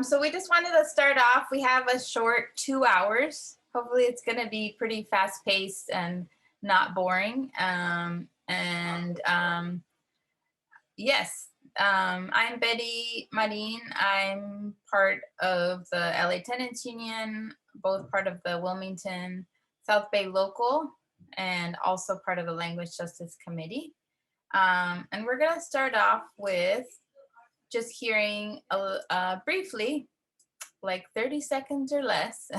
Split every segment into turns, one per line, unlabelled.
So we just wanted to start off. We have a short 2 hours. Hopefully, it's going to be pretty fast paced and not boring. Yes, I'm Betty Marin. I'm part of the LA Tenants Union, both part of the Wilmington South Bay Local, and also part of the Language Justice Committee. And we're going to start off with just hearing briefly, like 30 seconds or less,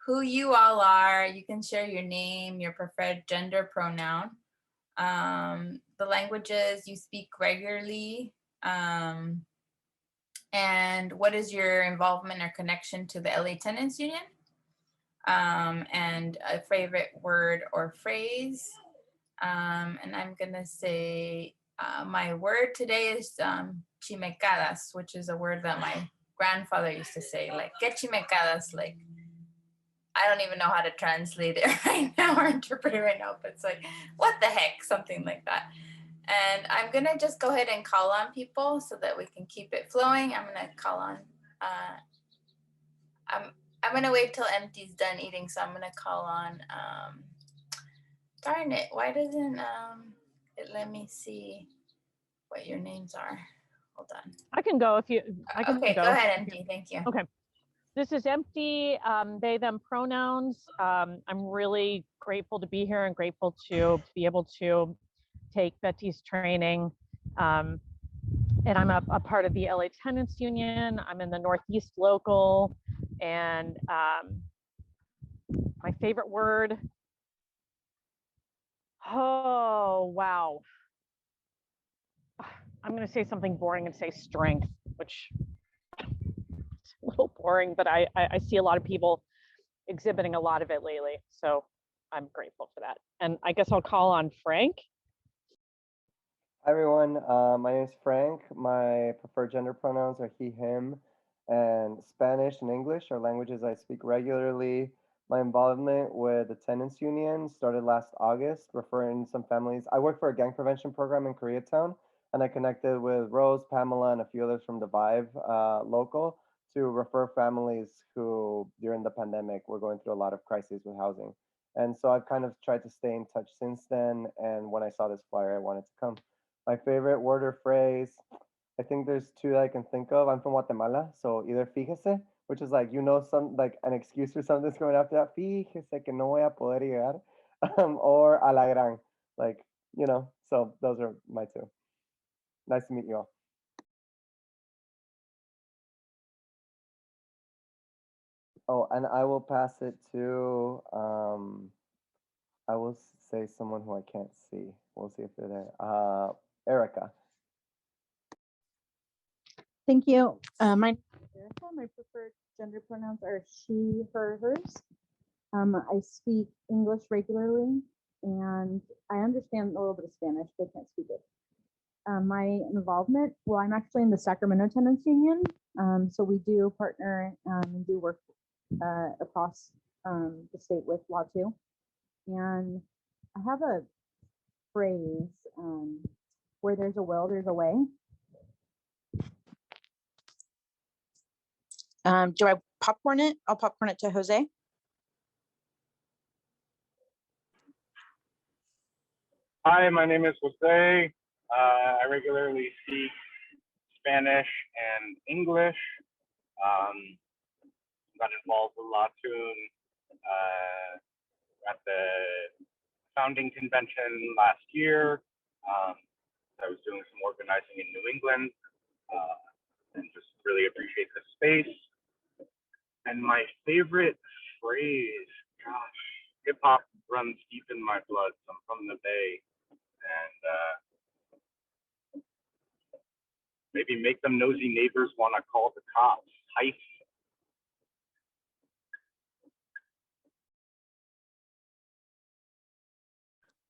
who you all are. You can share your name, your preferred gender pronoun, the languages you speak regularly, and what is your involvement or connection to the LA Tenants Union, and a favorite word or phrase. And I'm gonna say my word today is chimecadas, which is a word that my grandfather used to say, like, get chimecadas, like, I don't even know how to translate it right now or interpret it right now, but it's like, what the heck, something like that. And I'm gonna just go ahead and call on people so that we can keep it flowing. I'm gonna call on, I'm gonna wait till Empty's done eating, so I'm gonna call on, darn it, why doesn't it let me see what your names are? Hold on.
I can go if you,
Okay, go ahead, Empty, thank you.
Okay. This is Empty, they, them pronouns. I'm really grateful to be here and grateful to be able to take Betty's training. And I'm a part of the LA Tenants Union. I'm in the Northeast Local. And my favorite word, oh, wow. I'm going to say something boring and say strength, which is a little boring, but I see a lot of people exhibiting a lot of it lately. So I'm grateful for that. And I guess I'll call on Frank.
Hi, everyone. My name is Frank. My preferred gender pronouns are he, him, and Spanish and English are languages I speak regularly. My involvement with the Tenants Union started last August, referring some families. I work for a gang prevention program in Koreatown, and I connected with Rose, Pamela, and a few others from the Vive local to refer families who, during the pandemic, were going through a lot of crises with housing. And so I've kind of tried to stay in touch since then. And when I saw this flyer, I wanted to come. My favorite word or phrase, I think there's two that I can think of. I'm from Guatemala, so either fíjese, which is like, some, like an excuse for something that's coming after that, fíjese que no voy a poder llegar, or a la gran, like, so those are my two. Nice to meet you all. Oh, and I will pass it to, I will say someone who I can't see. We'll see if they're there. Erica.
Thank you. My name is Erica. My preferred gender pronouns are she, her, hers. I speak English regularly, and I understand a little bit of Spanish, but I can't speak it. My involvement, well, I'm actually in the Sacramento Tenants Union, so we do partner and do work across the state with Law 2. And I have a phrase, where there's a will, there's a way.
Do I popcorn it? I'll popcorn it to Jose.
Hi, my name is Jose. I regularly speak Spanish and English. Got involved with Latoon at the founding convention last year. I was doing some organizing in New England and just really appreciate the space. And my favorite phrase, gosh, hip hop runs deep in my blood. I'm from the Bay, and maybe make them nosy neighbors want to call the cops. Heist.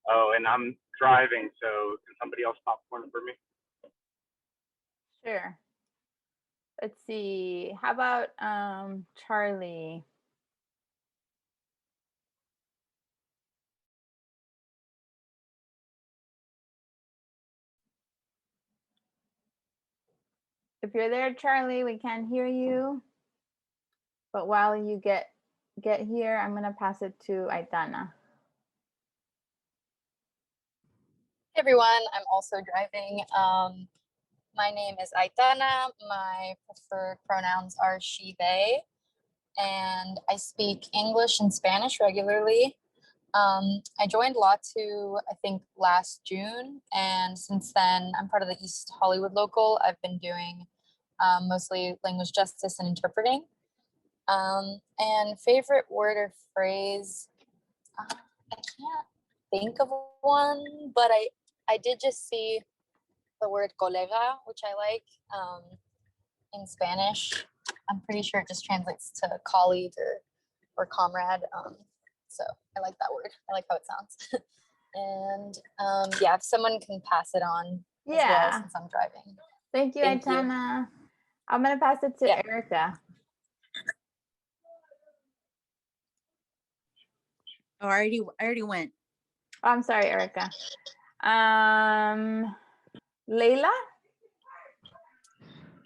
Oh, and I'm driving, so can somebody else popcorn for me?
Sure. Let's see. How about Charlie? If you're there, Charlie, we can't hear you. But while you get here, I'm gonna pass it to Aitana.
Hey everyone, I'm also driving. My name is Aitana. My preferred pronouns are she, they, and I speak English and Spanish regularly. I joined Latu, I think last June, and since then I'm part of the East Hollywood local. I've been doing mostly language justice and interpreting. And favorite word or phrase, I can't think of one, but I did just see the word colega, which I like in Spanish. I'm pretty sure it just translates to colleague or comrade. So I like that word. I like how it sounds. And yeah, if someone can pass it on as well,
Yeah.
since I'm driving.
Thank you,
Thank you.
Aitana. I'm gonna pass it to
Yeah.
Erica.
Oh, I already went.
Oh, I'm sorry, Erica. Layla?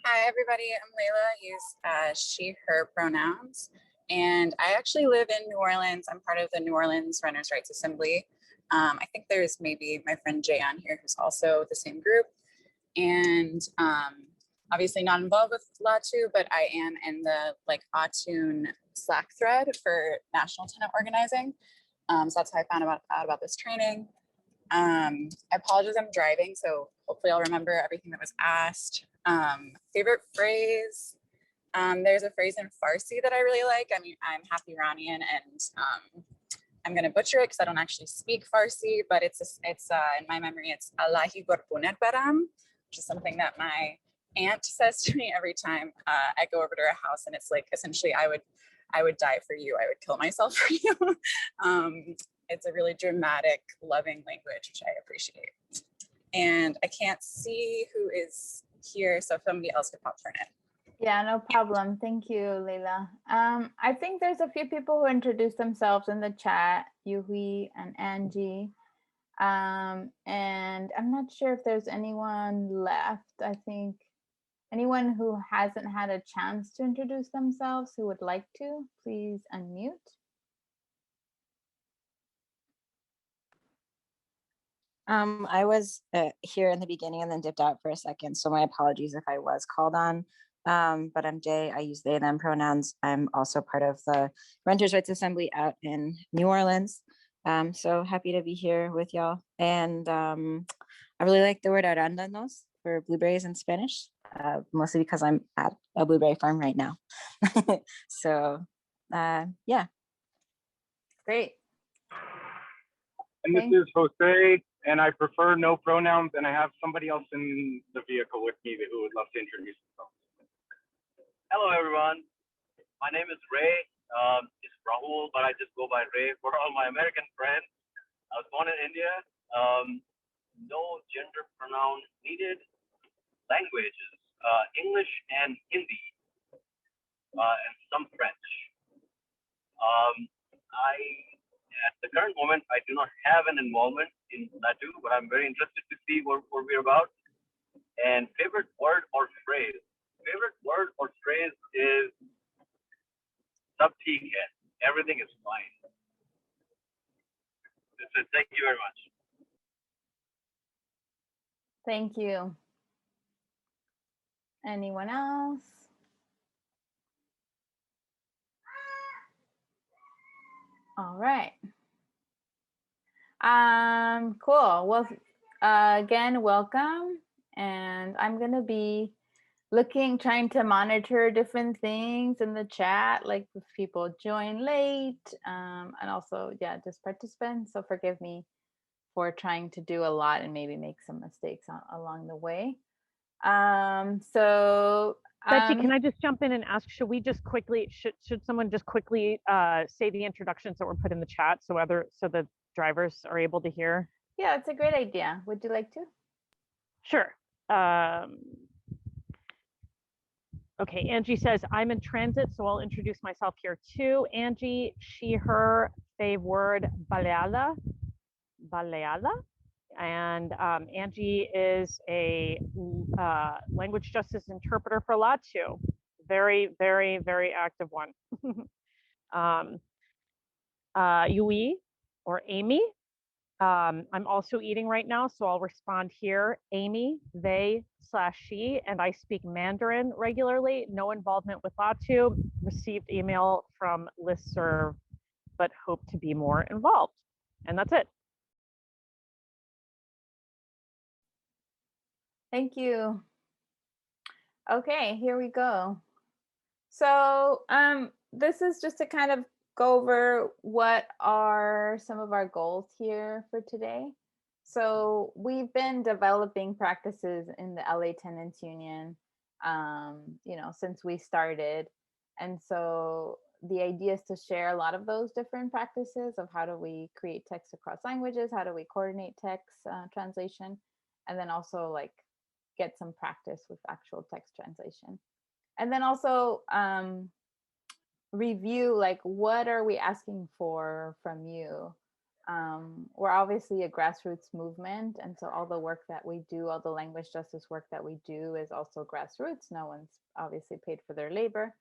Hi, everybody. I'm Layla. Use she, her pronouns. And I actually live in New Orleans. I'm part of the New Orleans Runners' Rights Assembly. I think there's maybe my friend Jay on here who's also the same group. And obviously not involved with Latu, but I am in the Atun Slack thread for national tenant organizing. So that's how I found out about this training. I apologize, I'm driving, so hopefully I'll remember everything that was asked. Favorite phrase, there's a phrase in Farsi that I really like. I mean, I'm half Iranian, and I'm gonna butcher it because I don't actually speak Farsi, but it's in my memory, it's Allahi Gorbunet Baram, which is something that my aunt says to me every time I go over to her house, and it's like, essentially, I would die for you, I would kill myself for you. It's a really dramatic, loving language, which I appreciate. And I can't see who is here, so if somebody else could pop turn it.
Yeah, no problem. Thank you, Leila. I think there's a few people who introduced themselves in the chat, Yuhi and Angie. And I'm not sure if there's anyone left. I think anyone who hasn't had a chance to introduce themselves who would like to, please unmute.
I was here in the beginning and then dipped out for a second, so my apologies if I was called on. But I'm Jay. I use they, them pronouns. I'm also part of the Renters' Rights Assembly out in New Orleans. So happy to be here with y'all. And I really like the word arándanos for blueberries in Spanish, mostly because I'm at a blueberry farm right now. So yeah.
Great.
And this
Thank-
is Jose, and I prefer no pronouns, and I have somebody else in the vehicle with me who would love to introduce themselves.
Hello, everyone. My name is Ray. It's Rahul, but I just go by Ray for all my American friends. I was born in India. No gender pronoun needed. Languages, English and Hindi, and some French. At the current moment, I do not have an involvement in Latu, but I'm very interested to see what we're about. And favorite word or phrase? Favorite word or phrase is "sab theek hai." Everything is fine. That's it. Thank you very much.
Thank you. Anyone else? All right. Cool. Well, again, welcome. And I'm gonna be trying to monitor different things in the chat, like if people join late, and also, yeah, just participants. So forgive me for trying to do a lot and maybe make some mistakes along the way.
Betsy, can I just jump in and ask, should someone just quickly say the introductions that were put in the chat so the drivers are able to hear?
Yeah, it's a great idea. Would you like to?
Sure. Okay, Angie says, I'm in transit, so I'll introduce myself here too. Angie, she, her, fave word, baleada. Baleada? and Angie is a language justice interpreter for Latu. Very, very, very active one. Yui or Amy. I'm also eating right now, so I'll respond here. Amy, they/she, and I speak Mandarin regularly. No involvement with Latu. Received email from listserv, but hope to be more involved. And that's it.
Thank you. Okay, here we go. So this is just to kind of go over what are some of our goals here for today. So we've been developing practices in the LA Tenants Union, since we started. And so the idea is to share a lot of those different practices of how do we create text across languages, how do we coordinate text translation, and then also like get some practice with actual text translation. And then also review like what are we asking for from you. We're obviously a grassroots movement, and so all the work that we do, all the language justice work that we do is also grassroots. No one's obviously paid for their labor.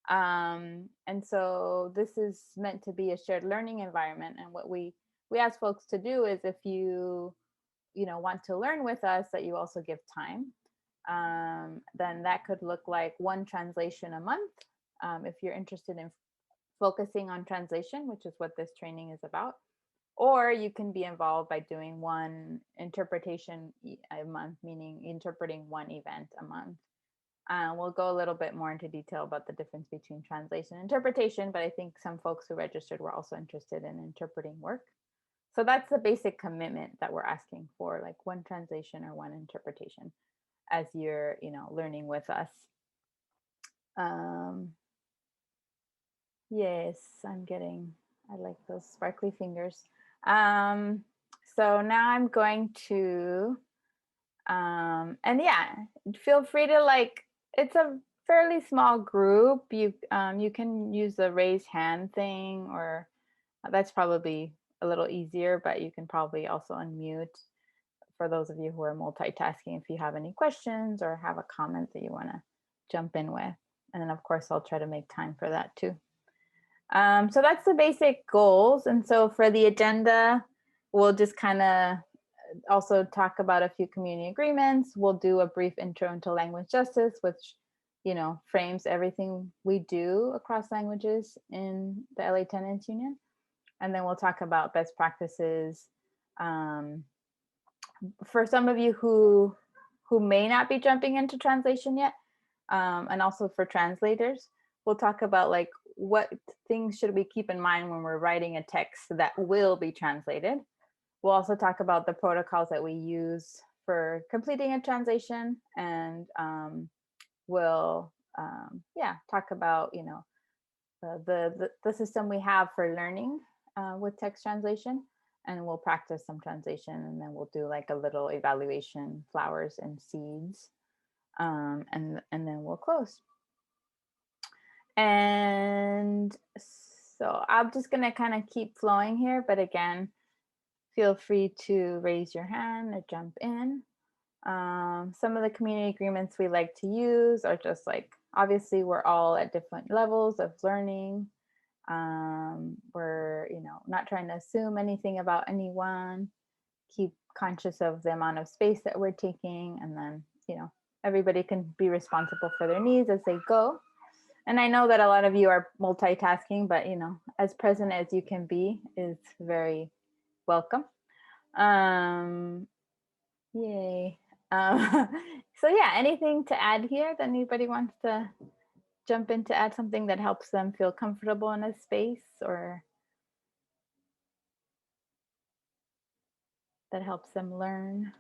And so this is meant to be a shared learning environment. And what we ask folks to do is if you want to learn with us, that you also give time. Then that could look like one translation a month. If you're interested in focusing on translation, which is what this training is about, or you can be involved by doing one interpretation a month, meaning interpreting one event a month. We'll go a little bit more into detail about the difference between translation and interpretation, but I think some folks who registered were also interested in interpreting work. So that's the basic commitment that we're asking for, like one translation or one interpretation as you're, learning with us. Yes, I like those sparkly fingers. So now I'm going to, and yeah, feel free to it's a fairly small group. You can use the raise hand thing, or that's probably a little easier, but you can probably also unmute for those of you who are multitasking if you have any questions or have a comment that you want to jump in with. And then of course, I'll try to make time for that too. So that's the basic goals. And so for the agenda, we'll just kind of also talk about a few community agreements. We'll do a brief intro into language justice, which, frames everything we do across languages in the LA Tenants Union. And then we'll talk about best practices. For some of you who may not be jumping into translation yet, and also for translators, we'll talk about what things should we keep in mind when we're writing a text that will be translated. We'll also talk about the protocols that we use for completing a translation, and we'll talk about the system we have for learning with text translation, and we'll practice some translation, and then we'll do a little evaluation, flowers and seeds, and then we'll close. And so I'm just gonna kind of keep flowing here, but again, feel free to raise your hand or jump in. Some of the community agreements we like to use are just obviously we're all at different levels of learning. We're not trying to assume anything about anyone, keep conscious of the amount of space that we're taking, and then everybody can be responsible for their needs as they go. And I know that a lot of you are multitasking, but as present as you can be is very welcome. Yay. So yeah, anything to add here that anybody wants to jump in to add something that helps them feel comfortable in a space, or that helps them learn?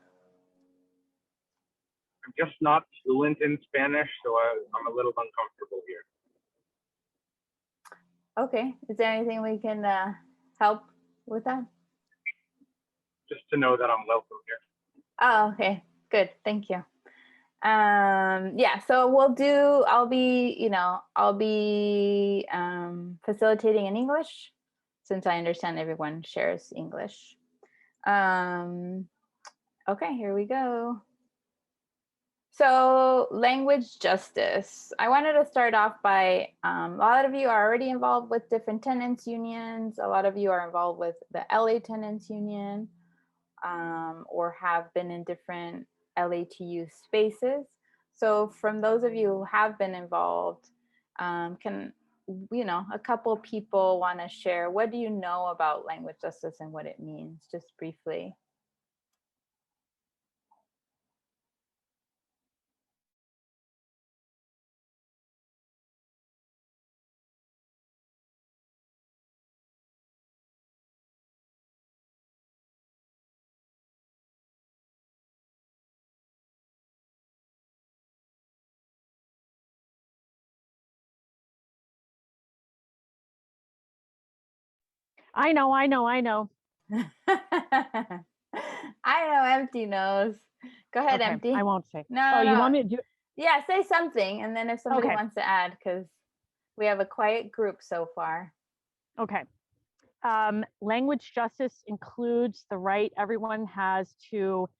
I'm just not fluent in Spanish, so I'm a little uncomfortable here.
Okay, is there anything we can help with that?
Just to know that I'm welcome here.
Oh, okay, good, thank you. Yeah, so I'll be facilitating in English, since I understand everyone shares English. Okay, here we go. So language justice. I wanted to start off by, a lot of you are already involved with different tenants unions. A lot of you are involved with the LA Tenants Union, or have been in different LATU spaces. So from those of you who have been involved, can, a couple people want to share, what do you know about language justice and what it means, just briefly?
I know.
I know Empty knows. Go ahead,
Okay,
Empty.
I won't say.
No,
Oh, you
no.
want me to do?
Yeah, say something, and then if somebody
Okay.
wants to add, because we have a quiet group so far.
Okay. Language justice includes the right everyone has to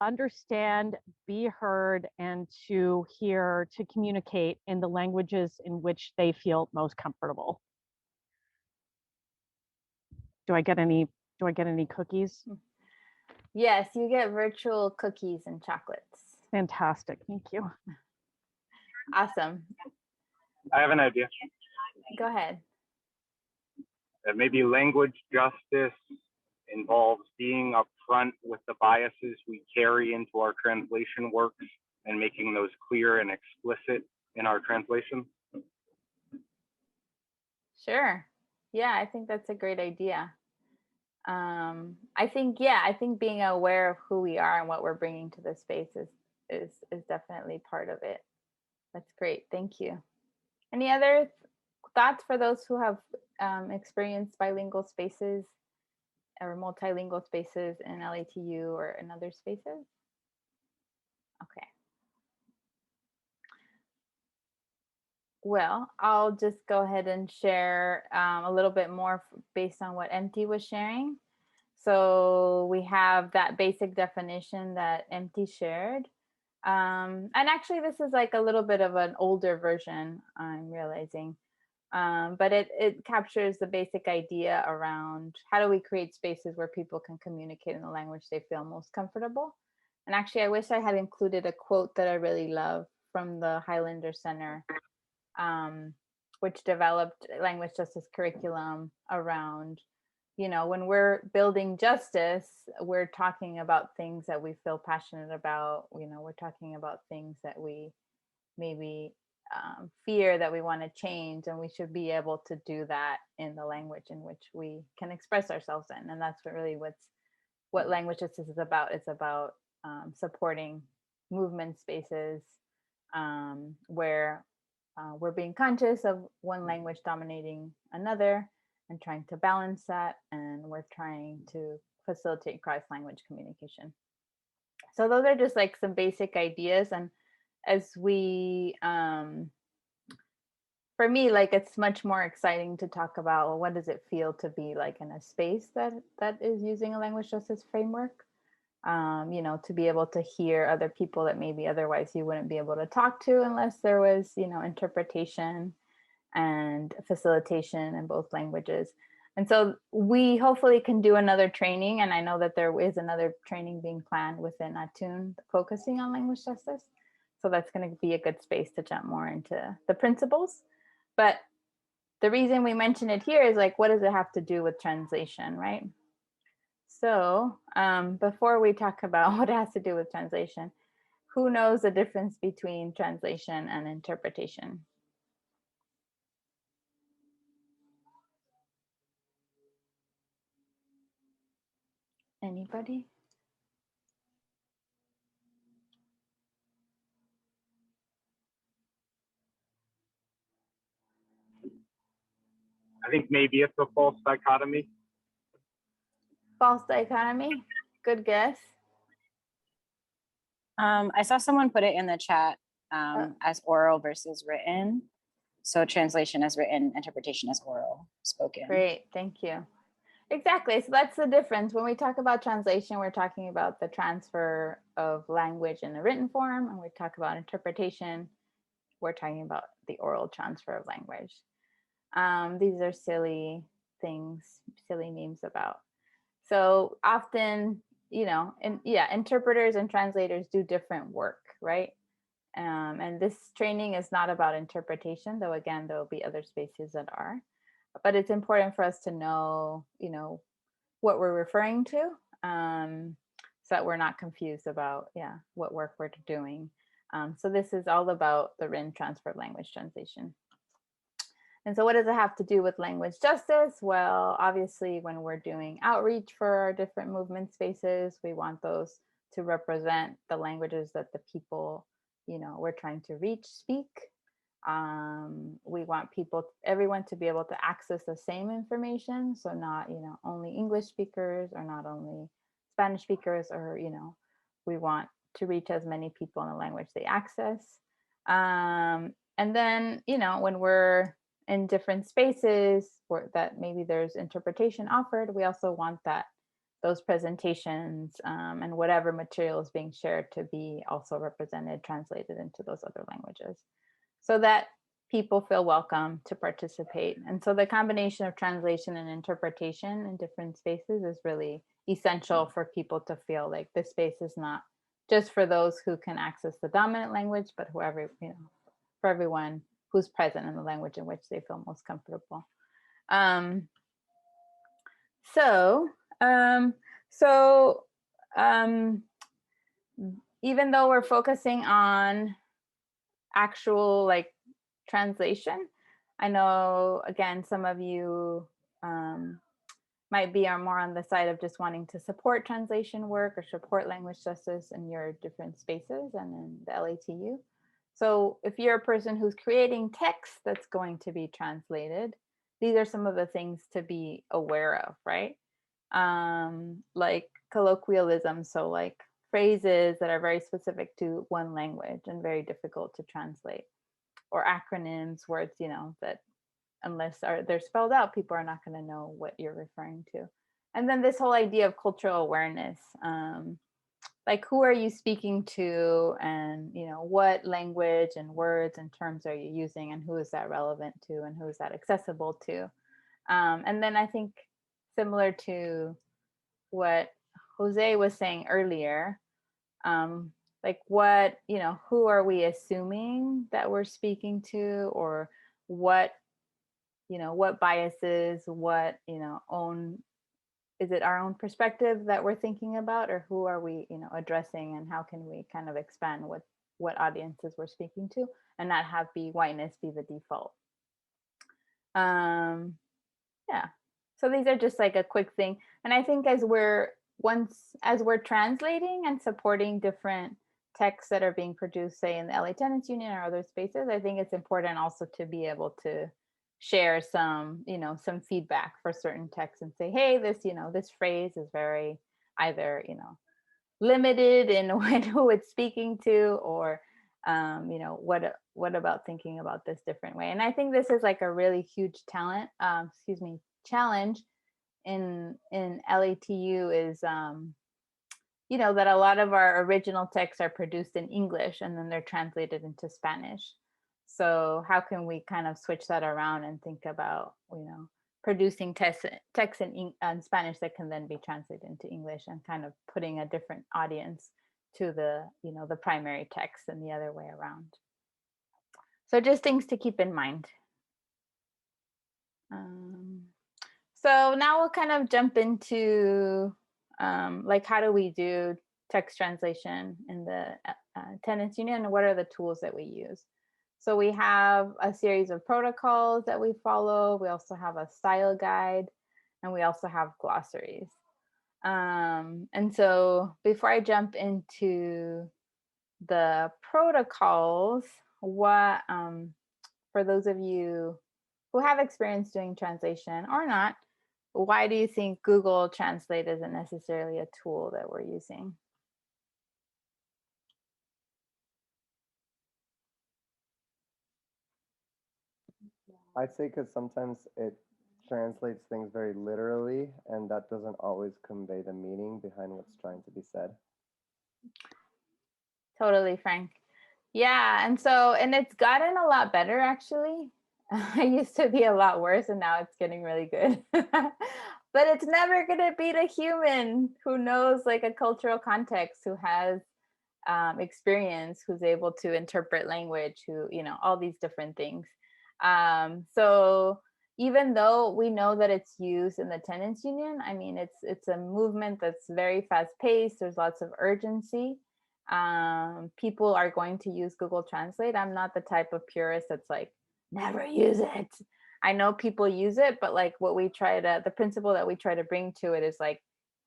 understand, be heard, and to hear, to communicate in the languages in which they feel most comfortable. Do I get any cookies?
Yes, you get virtual cookies and chocolates.
Fantastic. Thank you.
Awesome.
I have an idea.
Go ahead.
That maybe language justice involves being upfront with the biases we carry into our translation works and making those clear and explicit in our translation.
Sure. Yeah, I think that's a great idea. I think being aware of who we are and what we're bringing to the space is definitely part of it. That's great. Thank you. Any other thoughts for those who have experienced bilingual spaces or multilingual spaces in LATU or in other spaces? Okay. Well, I'll just go ahead and share a little bit more based on what Empty was sharing. So we have that basic definition that Empty shared. And actually, this is like a little bit of an older version, I'm realizing. But it captures the basic idea around how do we create spaces where people can communicate in the language they feel most comfortable. And actually, I wish I had included a quote that I really love from the Highlander Center, which developed language justice curriculum around, when we're building justice, we're talking about things that we feel passionate about. We're talking about things that we maybe fear that we want to change, and we should be able to do that in the language in which we can express ourselves in. And that's what language justice is about. It's about supporting movement spaces where we're being conscious of one language dominating another and trying to balance that, and we're trying to facilitate cross-language communication. So those are just like some basic ideas. And as we for me, like, it's much more exciting to talk about, well, what does it feel to be like in a space that is using a language justice framework, to be able to hear other people that maybe otherwise you wouldn't be able to talk to unless there was, interpretation and facilitation in both languages. And so we hopefully can do another training. And I know that there is another training being planned within Attune focusing on language justice. So that's going to be a good space to jump more into the principles. But the reason we mention it here is like, what does it have to do with translation, right? So before we talk about what it has to do with translation, who knows the difference between translation and interpretation? Anybody?
I think maybe it's a false dichotomy.
False dichotomy? Good guess.
I saw someone put it in the chat as oral versus written. So translation as written, interpretation as oral, spoken.
Great, thank you. Exactly. So that's the difference. When we talk about translation, we're talking about the transfer of language in a written form, and we talk about interpretation, we're talking about the oral transfer of language. These are silly things, silly memes about. So often, and yeah, interpreters and translators do different work, right? And this training is not about interpretation, though again, there will be other spaces that are. But it's important for us to know, what we're referring to, so that we're not confused about, what work we're doing. So this is all about the written transfer of language translation. And so what does it have to do with language justice? Well, obviously, when we're doing outreach for our different movement spaces, we want those to represent the languages that the people, we're trying to reach speak. We want everyone to be able to access the same information. So not, only English speakers or not only Spanish speakers, or, we want to reach as many people in the language they access. And then, when we're in different spaces that maybe there's interpretation offered, we also want those presentations and whatever material is being shared to be also represented, translated into those other languages, so that people feel welcome to participate. And so the combination of translation and interpretation in different spaces is really essential for people to feel like this space is not just for those who can access the dominant language, but whoever, for everyone who's present in the language in which they feel most comfortable. Even though we're focusing on actual like translation, I know again some of you might be more on the side of just wanting to support translation work or support language justice in your different spaces and in the LATU. So if you're a person who's creating text that's going to be translated, these are some of the things to be aware of, right? Like colloquialism, so like phrases that are very specific to one language and very difficult to translate, or acronyms, words, that unless they're spelled out, people are not going to know what you're referring to. And then this whole idea of cultural awareness, like who are you speaking to, and what language and words and terms are you using, and who is that relevant to, and who is that accessible to. And then I think similar to what Jose was saying earlier, like what, who are we assuming that we're speaking to, or what, what biases, what, is it our own perspective that we're thinking about, or who are we, addressing, and how can we kind of expand what audiences we're speaking to, and not have whiteness be the default. Yeah. So these are just like a quick thing. And I think as we're translating and supporting different texts that are being produced, say in the LA Tenants Union or other spaces, I think it's important also to be able to share some, some feedback for certain texts and say, hey, this phrase is very either, limited in who it's speaking to, or, what about thinking about this different way? And I think this is like a really huge challenge in LATU is, that a lot of our original texts are produced in English and then they're translated into Spanish. So how can we kind of switch that around and think about, producing text in Spanish that can then be translated into English, and kind of putting a different audience to the, the primary text and the other way around. So just things to keep in mind. So now we'll kind of jump into like how do we do text translation in the Tenants Union, and what are the tools that we use? So we have a series of protocols that we follow. We also have a style guide, and we also have glossaries. And so before I jump into the protocols, what for those of you who have experience doing translation or not, why do you think Google Translate isn't necessarily a tool that we're using?
I'd say because sometimes it translates things very literally, and that doesn't always convey the meaning behind what's trying to be said.
Totally, Frank. Yeah, and it's gotten a lot better actually. I used to be a lot worse and now it's getting really good. But it's never gonna beat a human who knows like a cultural context, who has experience, who's able to interpret language, who, you know, all these different things. So even though we know that it's used in the tenants union, I mean, it's a movement that's very fast paced. There's lots of urgency. People are going to use Google Translate. I'm not the type of purist that's like, never use it. I know people use it, but like the principle that we try to bring to it is like,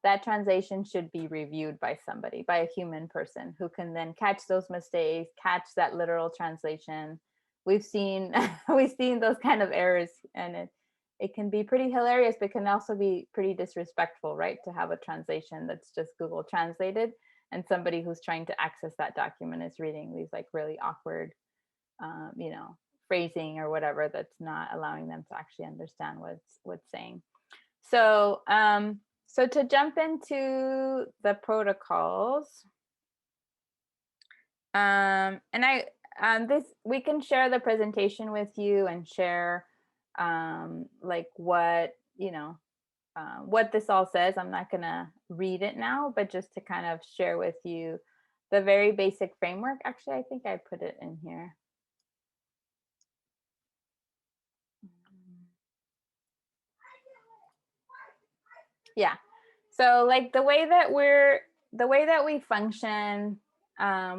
that translation should be reviewed by somebody, by a human person who can then catch those mistakes, catch that literal translation. We've seen we've seen those kind of errors, and it can be pretty hilarious, but can also be pretty disrespectful, right? To have a translation that's just Google translated, and somebody who's trying to access that document is reading these like really awkward, you know, phrasing or whatever that's not allowing them to actually understand what's saying. So so to jump into the protocols, and this, we can share the presentation with you and share like what, you know, what this all says. I'm not gonna read it now, but just to kind of share with you the very basic framework. Actually, I think I put it in here. Yeah. So like the way that we function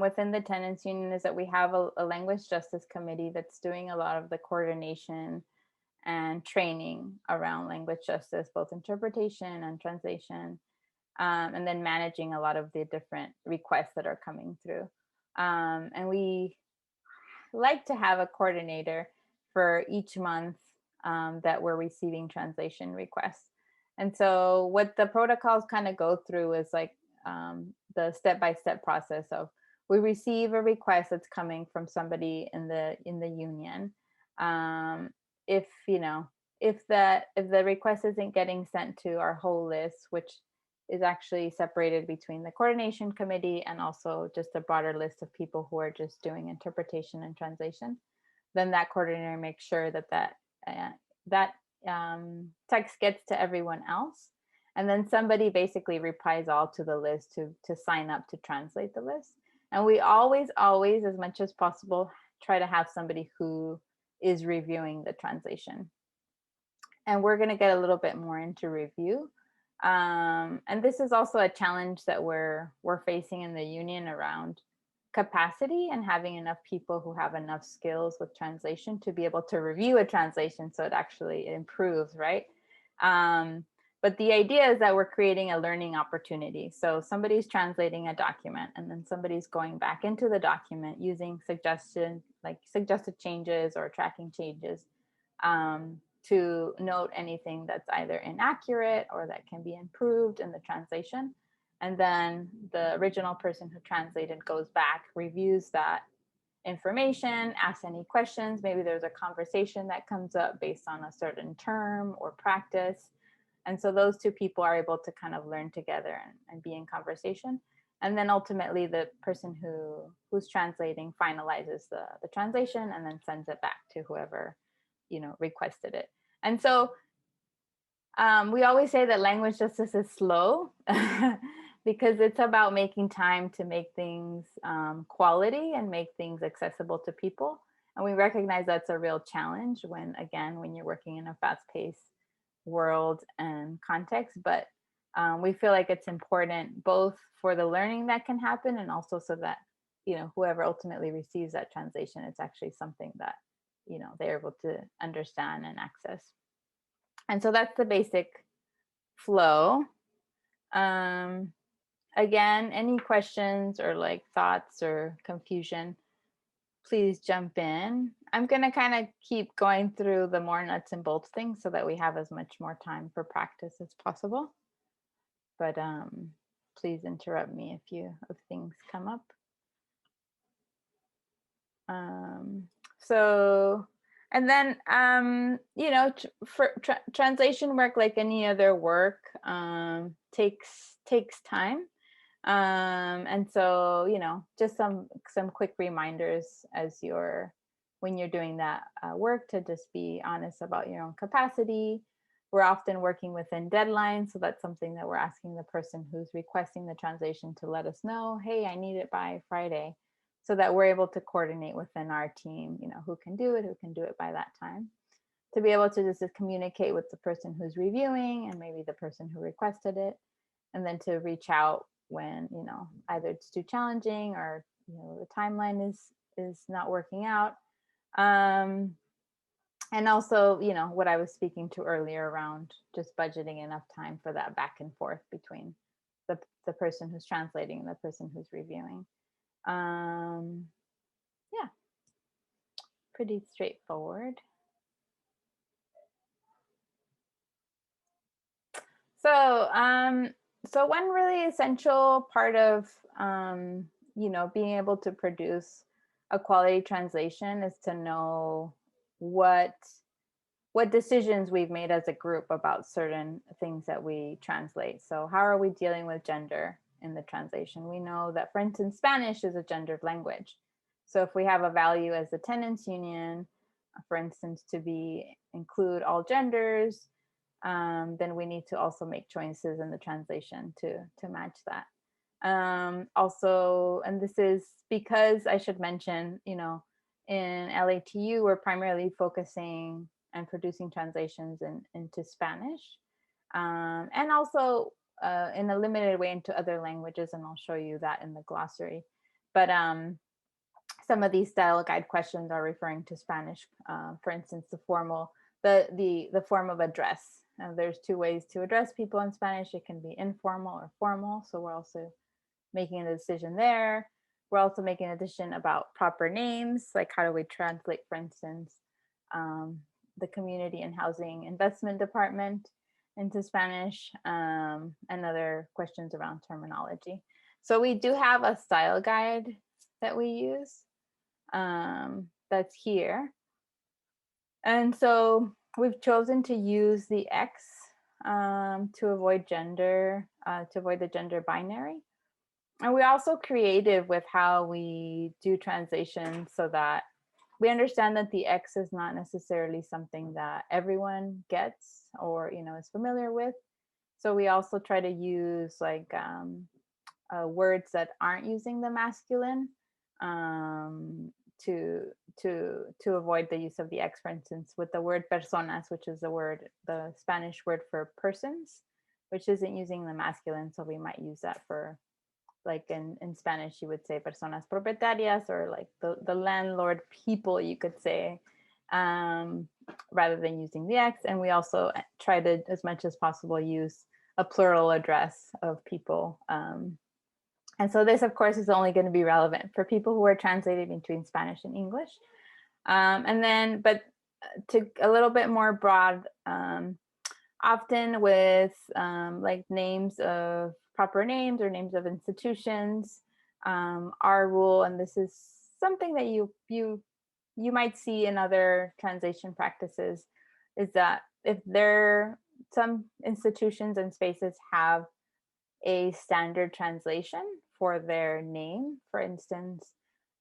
within the tenants union is that we have a language justice committee that's doing a lot of the coordination and training around language justice, both interpretation and translation, and then managing a lot of the different requests that are coming through. And we like to have a coordinator for each month that we're receiving translation requests. And so what the protocols kind of go through is like the step-by-step process of, we receive a request that's coming from somebody in the union. If you know, if the request isn't getting sent to our whole list, which is actually separated between the coordination committee and also just a broader list of people who are just doing interpretation and translation, then that coordinator makes sure that text gets to everyone else, and then somebody basically replies all to the list to sign up to translate the list. And we always, as much as possible, try to have somebody who is reviewing the translation. And we're going to get a little bit more into review. And this is also a challenge that we're facing in the union around capacity and having enough people who have enough skills with translation to be able to review a translation so it actually improves, right? But the idea is that we're creating a learning opportunity. So somebody's translating a document and then somebody's going back into the document using suggested changes or tracking changes to note anything that's either inaccurate or that can be improved in the translation. And then the original person who translated goes back, reviews that information, asks any questions. Maybe there's a conversation that comes up based on a certain term or practice. And so those two people are able to kind of learn together and be in conversation. And then ultimately the person who's translating finalizes the translation and then sends it back to whoever, you know, requested it. And so we always say that language justice is slow because it's about making time to make things quality and make things accessible to people. And we recognize that's a real challenge when you're working in a fast-paced world and context, but we feel like it's important both for the learning that can happen and also so that, you know, whoever ultimately receives that translation, it's actually something that, you know, they're able to understand and access. And so that's the basic flow. Again, any questions or like thoughts or confusion, please jump in. I'm going to kind of keep going through the more nuts and bolts things so that we have as much more time for practice as possible. But please interrupt me if things come up. So And then, you know, for translation work, like any other work, takes time. And so, you know, just some quick reminders as when you're doing that work, to just be honest about your own capacity. We're often working within deadlines, so that's something that we're asking the person who's requesting the translation to let us know, hey, I need it by Friday, so that we're able to coordinate within our team, you know, who can do it by that time. To be able to just communicate with the person who's reviewing and maybe the person who requested it, and then to reach out when, you know, either it's too challenging or, you know, the timeline is not working out. And also, you know, what I was speaking to earlier around just budgeting enough time for that back and forth between the person who's translating and the person who's reviewing. Yeah, pretty straightforward. So one really essential part of you know, being able to produce a quality translation is to know what decisions we've made as a group about certain things that we translate. So how are we dealing with gender in the translation? We know that, for instance, Spanish is a gendered language. So if we have a value as the tenants union, for instance, to include all genders, then we need to also make choices in the translation to match that. Also, and this is because I should mention, you know, in LATU, we're primarily focusing and producing translations into Spanish, and also in a limited way into other languages, and I'll show you that in the glossary. But some of these style guide questions are referring to Spanish. For instance, the form of address. There's two ways to address people in Spanish. It can be informal or formal. So we're also making a decision there. We're also making a decision about proper names, like how do we translate, for instance, the Community and Housing Investment Department into Spanish, and other questions around terminology. So we do have a style guide that we use, that's here. And so we've chosen to use the X to avoid gender, to avoid the gender binary. And we're also creative with how we do translation, so that we understand that the X is not necessarily something that everyone gets or, you know, is familiar with. So we also try to use like words that aren't using the masculine, to avoid the use of the X. For instance, with the word personas, which is the Spanish word for persons, which isn't using the masculine. So we might use that for, like in Spanish, you would say personas propietarias, or like the landlord people, you could say, rather than using the X. And we also try to, as much as possible, use a plural address of people. And so this, of course, is only going to be relevant for people who are translating between Spanish and English. And then, but to a little bit more broad, often with like names of proper names or names of institutions, our rule, and this is something that you might see in other translation practices, is that if some institutions and spaces have a standard translation for their name, for instance,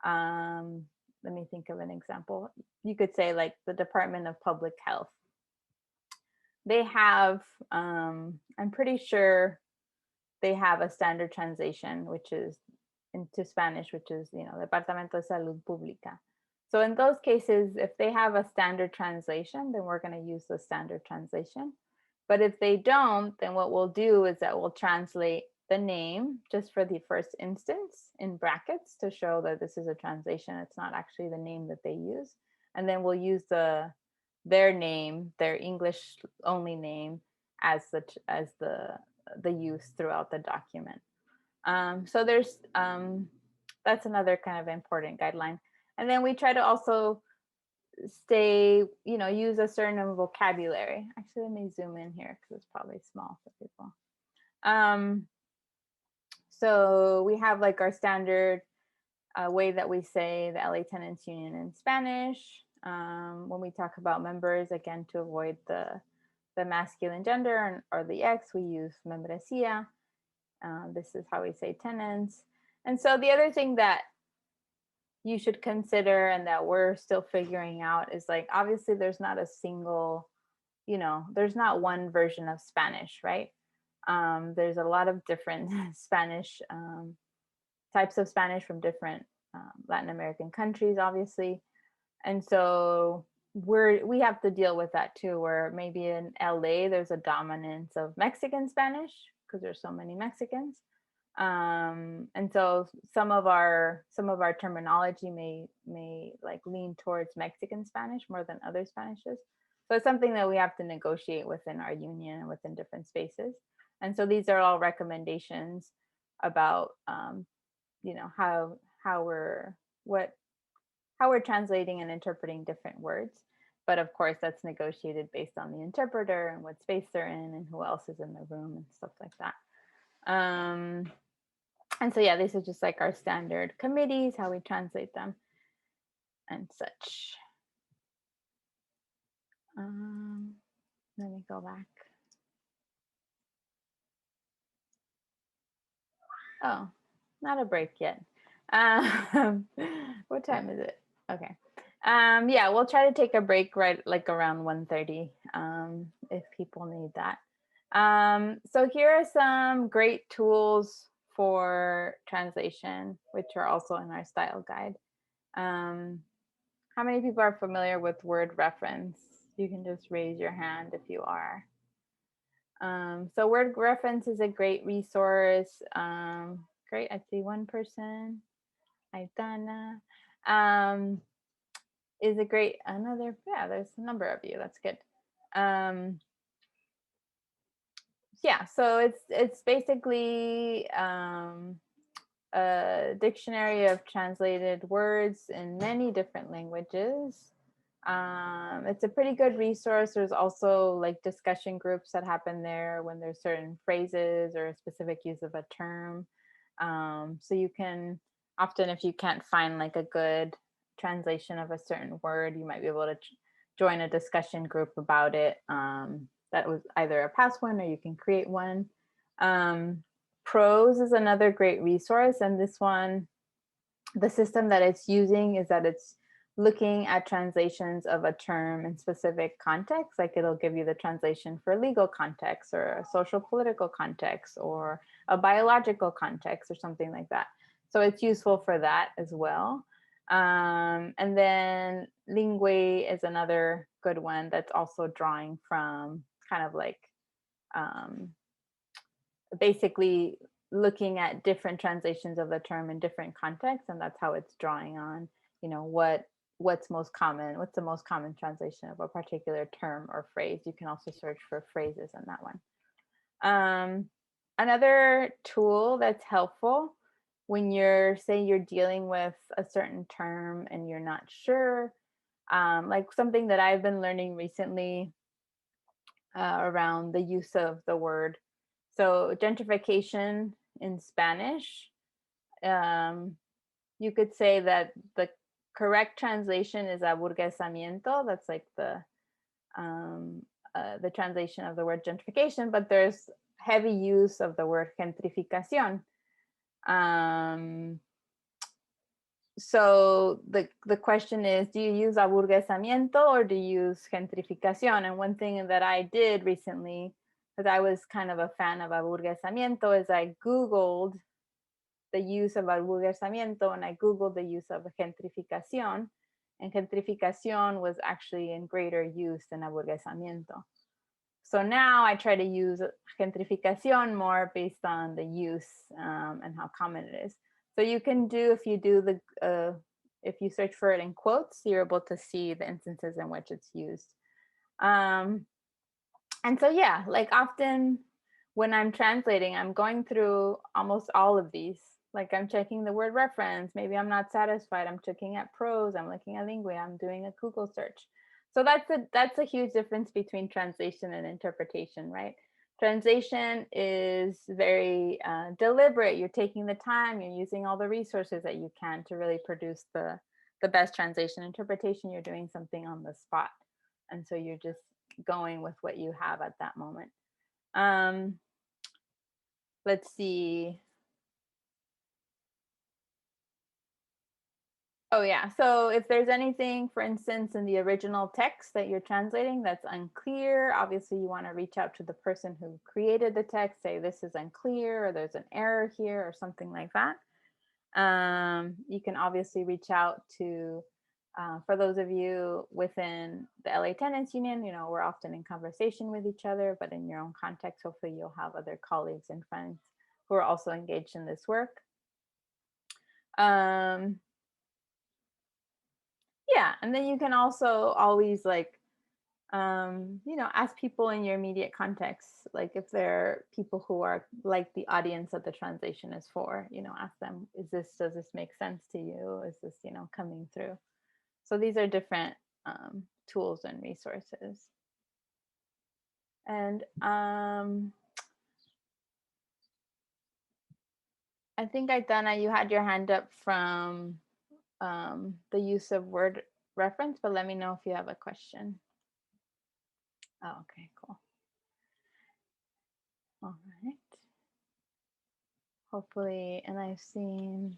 let me think of an example. You could say like the Department of Public Health. They have, I'm pretty sure they have a standard translation, which is into Spanish, which is, you know, Departamento de Salud Pública. So in those cases, if they have a standard translation, then we're going to use the standard translation. But if they don't, then what we'll do is that we'll translate the name just for the first instance in brackets to show that this is a translation. It's not actually the name that they use. And then we'll use their name, their English only name, as the use throughout the document. So there's that's another kind of important guideline. And then we try to also use a certain vocabulary. Actually, let me zoom in here because it's probably small for people. So we have like our standard way that we say the LA Tenants Union in Spanish.
When we talk about members, again, to avoid the masculine gender or the X, we use membresía. This is how we say tenants. And so the other thing that you should consider and that we're still figuring out is like, obviously there's not a single, there's not one version of Spanish, right? There's a lot of different Spanish, types of Spanish from different Latin American countries, obviously. And so we have to deal with that too, where maybe in LA, there's a dominance of Mexican Spanish because there's so many Mexicans. And so some of our terminology may like lean towards Mexican Spanish more than other Spanishes. So it's something that we have to negotiate within our union and within different spaces. And so these are all recommendations about how we're translating and interpreting different words. But of course, that's negotiated based on the interpreter and what space they're in and who else is in the room and stuff like that. And so, yeah, these are just like our standard committees, how we translate them and such. Let me go back. Oh, not a break yet. What time is it? Okay. Yeah, we'll try to take a break right like around 1:30 if people need that. So here are some great tools for translation, which are also in our style guide. How many people are familiar with word reference? You can just raise your hand if you are. So word reference is a great resource. Great, I see one person. Aitana. Is a great, there's a number of you, that's good. Yeah, so it's basically a dictionary of translated words in many different languages. It's a pretty good resource. There's also like discussion groups that happen there when there's certain phrases or a specific use of a term. So you can often, if you can't find like a good translation of a certain word, you might be able to join a discussion group about it. That was either a past one or you can create one. Prose is another great resource, and this one, the system that it's using is that it's looking at translations of a term in specific context, like it'll give you the translation for legal context or a social political context or a biological context or something like that. So it's useful for that as well. And then Lingui is another good one that's also drawing from kind of like basically looking at different translations of the term in different contexts, and that's how it's drawing on, what's most common, what's the most common translation of a particular term or phrase. You can also search for phrases in that one. Another tool that's helpful when you're dealing with a certain term and you're not sure, like something that I've been learning recently around the use of the word. So gentrification in Spanish, you could say that the correct translation is aburguesamiento. That's like the translation of the word gentrification, but there's heavy use of the word gentrificación. So the question is, do you use aburguesamiento or do you use gentrificación? And one thing that I did recently, because I was kind of a fan of aburguesamiento, is I Googled the use of aburguesamiento and I Googled the use of gentrificación, and gentrificación was actually in greater use than aburguesamiento. So now I try to use gentrificación more based on the use and how common it is. So you can do, if you search for it in quotes, you're able to see the instances in which it's used. And so, yeah, like often when I'm translating, I'm going through almost all of these. Like I'm checking the word reference. Maybe I'm not satisfied. I'm checking at prose. I'm looking at Lingui. I'm doing a Google search. So that's a huge difference between translation and interpretation, right? Translation is very deliberate. You're taking the time. You're using all the resources that you can to really produce the the best translation. Interpretation, you're doing something on the spot. And so you're just going with what you have at that moment. Let's see. Oh yeah, so if there's anything, for instance, in the original text that you're translating that's unclear, obviously you want to reach out to the person who created the text, say this is unclear, or there's an error here, or something like that. You can obviously reach out to, for those of you within the LA Tenants Union, you know, we're often in conversation with each other, but in your own context, hopefully you'll have other colleagues and friends who are also engaged in this work. Yeah, and then you can also always like, you know, ask people in your immediate context, like if they're people who are like the audience that the translation is for, you know, ask them, does this make sense to you? Is this, you know, coming through? So these are different tools and resources. And I think Aitana, you had your hand up from the use of word reference, but let me know if you have a question. Oh, okay, cool. All right. Hopefully, and I've seen,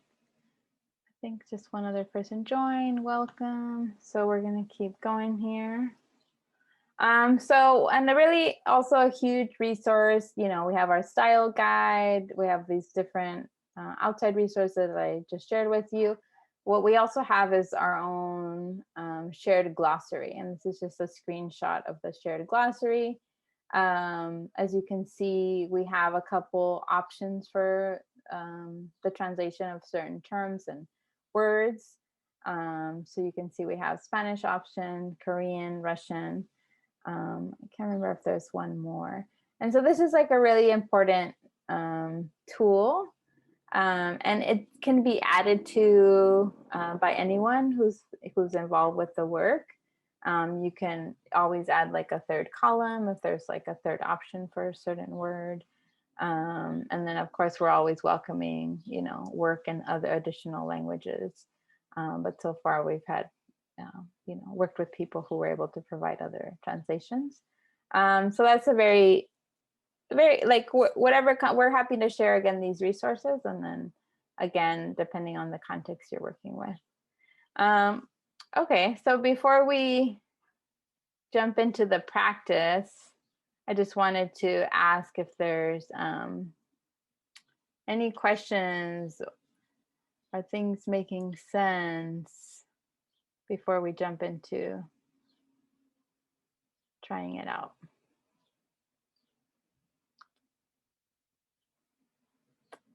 I think just one other person joined. Welcome. So we're gonna keep going here. So, and really also a huge resource, you know, we have our style guide, we have these different outside resources that I just shared with you. What we also have is our own shared glossary, and this is just a screenshot of the shared glossary. As you can see, we have a couple options for the translation of certain terms and words. So you can see we have Spanish option, Korean, Russian. I can't remember if there's one more. And so this is like a really important tool. And it can be added to by anyone who's involved with the work. You can always add like a third column if there's like a third option for a certain word. And then of course, we're always welcoming, you know, work in other additional languages. But so far we've had, you know, worked with people who were able to provide other translations. So that's a very like whatever, we're happy to share again these resources, and then again depending on the context you're working with. Okay, so before we jump into the practice, I just wanted to ask if there's any questions. Are things making sense before we jump into trying it out?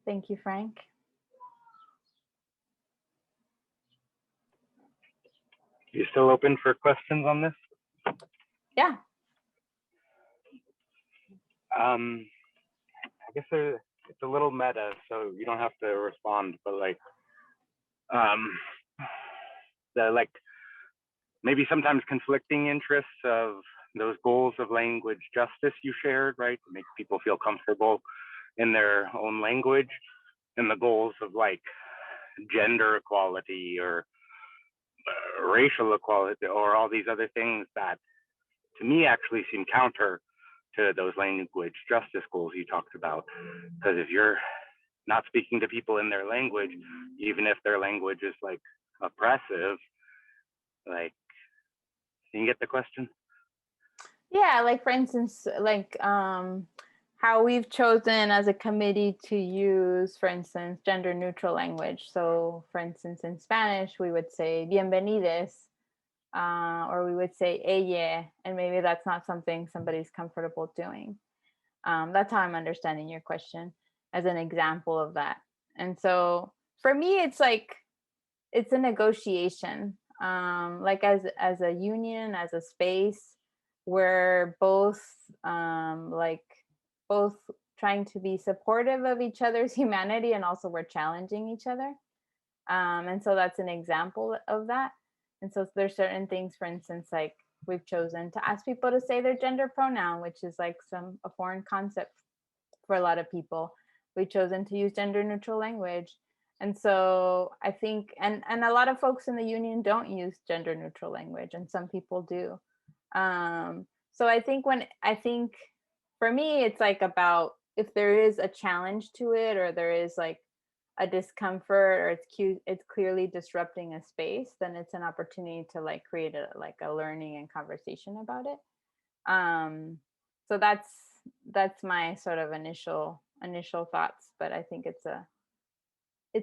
Thank you, Frank.
You still open for questions on this?
Yeah.
I guess it's a little meta, so you don't have to respond, but like, the like maybe sometimes conflicting interests of those goals of language justice you shared, right? To make people feel comfortable in their own language, and the goals of like gender equality or racial equality or all these other things that to me actually seem counter to those language justice goals you talked about. Because if you're not speaking to people in their language, even if their language is like oppressive, like, can you get the question?
Yeah, like for instance, like how we've chosen as a committee to use, for instance, gender neutral language. So for instance, in Spanish, we would say bienvenides, or we would say ella, and maybe that's not something somebody's comfortable doing. That's how I'm understanding your question as an example of that. And so for me, it's like, it's a negotiation. Like as a union, as a space, we're both both trying to be supportive of each other's humanity, and also we're challenging each other. And so that's an example of that. And so there's certain things, for instance, like we've chosen to ask people to say their gender pronoun, which is like a foreign concept for a lot of people. We've chosen to use gender neutral language. And so I think, and a lot of folks in the union don't use gender neutral language, and some people do. So I think for me, it's like about if there is a challenge to it, or there is like a discomfort, or it's clearly disrupting a space, then it's an opportunity to like create a learning and conversation about it. So that's my sort of initial thoughts, but I think it's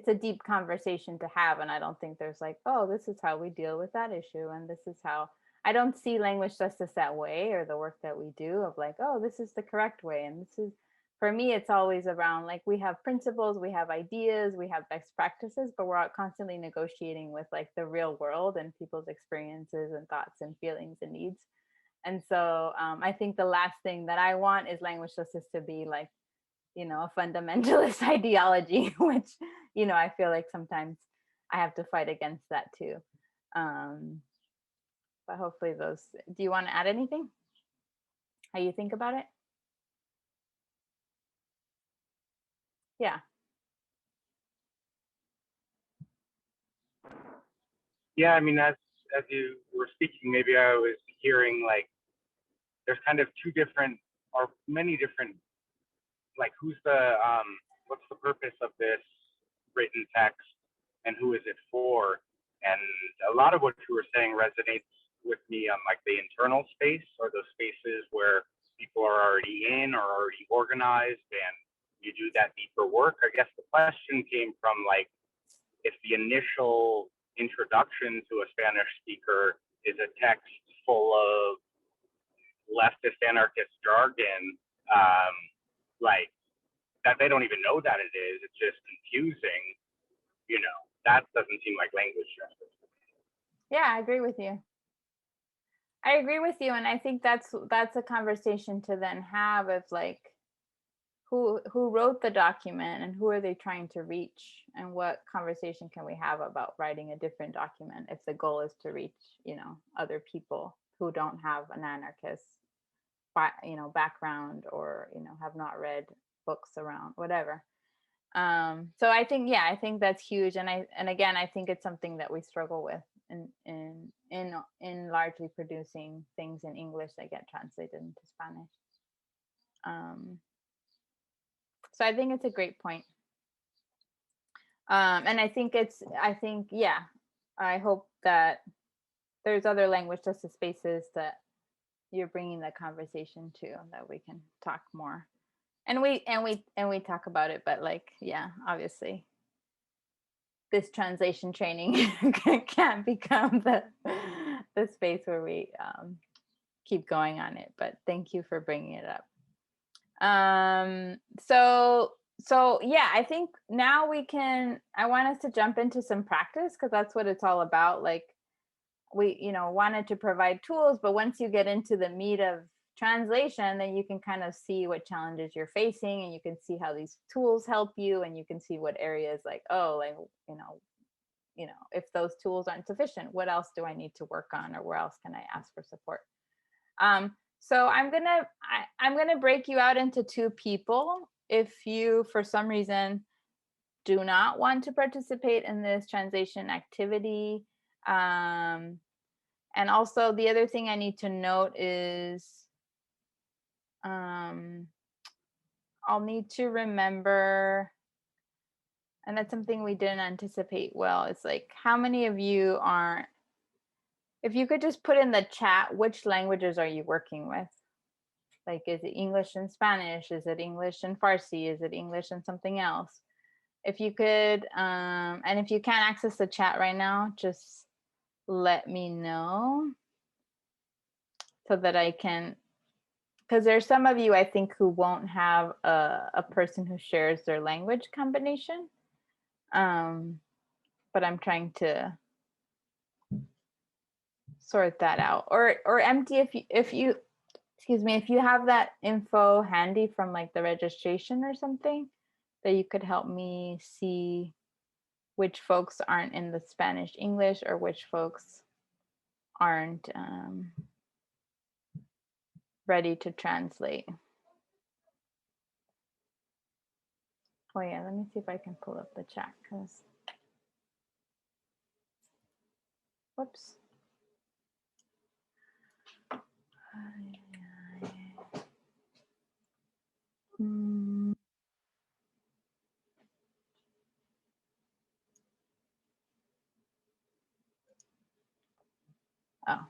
a deep conversation to have, and I don't think there's like, oh, this is how we deal with that issue, and this is how. I don't see language justice that way, or the work that we do of like, oh, this is the correct way, and this is, for me, it's always around like, we have principles, we have ideas, we have best practices, but we're constantly negotiating with like the real world and people's experiences and thoughts and feelings and needs. And so I think the last thing that I want is language justice to be like, a fundamentalist ideology, which, I feel like sometimes I have to fight against that too. But hopefully do you want to add anything? How you think about it? Yeah.
Yeah, I mean, as you were speaking, maybe I was hearing like there's kind of two different or many different, like what's the purpose of this written text and who is it for? And a lot of what you were saying resonates with me on like the internal space, or those spaces where people are already in or already organized and you do that deeper work. I guess the question came from like, if the initial introduction to a Spanish speaker is a text full of leftist anarchist jargon, like that they don't even know that it is, it's just confusing, that doesn't seem like language justice.
Yeah, I agree with you. And I think that's a conversation to then have of like, who wrote the document and who are they trying to reach, and what conversation can we have about writing a different document if the goal is to reach, other people who don't have an anarchist background, or have not read books around whatever. So I think that's huge, and again I think it's something that we struggle with in largely producing things in English that get translated into Spanish. So I think it's a great point. And I hope that there's other language justice spaces that you're bringing the conversation to, that we can talk more. And we talk about it, but like, yeah, obviously this translation training can't become the space where we keep going on it, but thank you for bringing it up. So yeah, I think now I want us to jump into some practice, because that's what it's all about. Like, we wanted to provide tools, but once you get into the meat of translation, then you can kind of see what challenges you're facing, and you can see how these tools help you, and you can see what areas like, oh, like, if those tools aren't sufficient, what else do I need to work on, or where else can I ask for support? So I'm gonna break you out into two people. If you, for some reason, do not want to participate in this translation activity, and also the other thing I need to note is I'll need to remember, and that's something we didn't anticipate well. It's like, how many of you are, if you could just put in the chat, which languages are you working with? Like, is it English and Spanish? Is it English and Farsi? Is it English and something else? If you could, and if you can't access the chat right now, just let me know so that I can, because there's some of you, I think, who won't have a person who shares their language combination. But I'm trying to sort that out. Or Empty, if you excuse me, if you have that info handy from like the registration or something, that you could help me see which folks aren't in the Spanish English, or which folks aren't ready to translate. Oh yeah, let me see if I can pull up the chat because, whoops. Mm. Oh,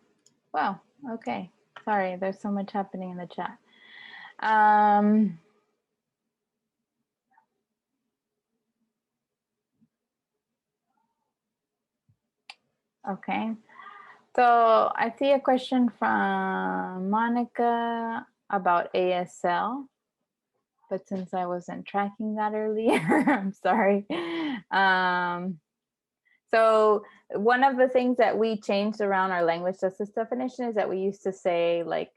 well, okay. Sorry, there's so much happening in the chat. Okay. So I see a question from Monica about ASL, but since I wasn't tracking that earlier, I'm sorry. So one of the things that we changed around our language justice definition is that we used to say like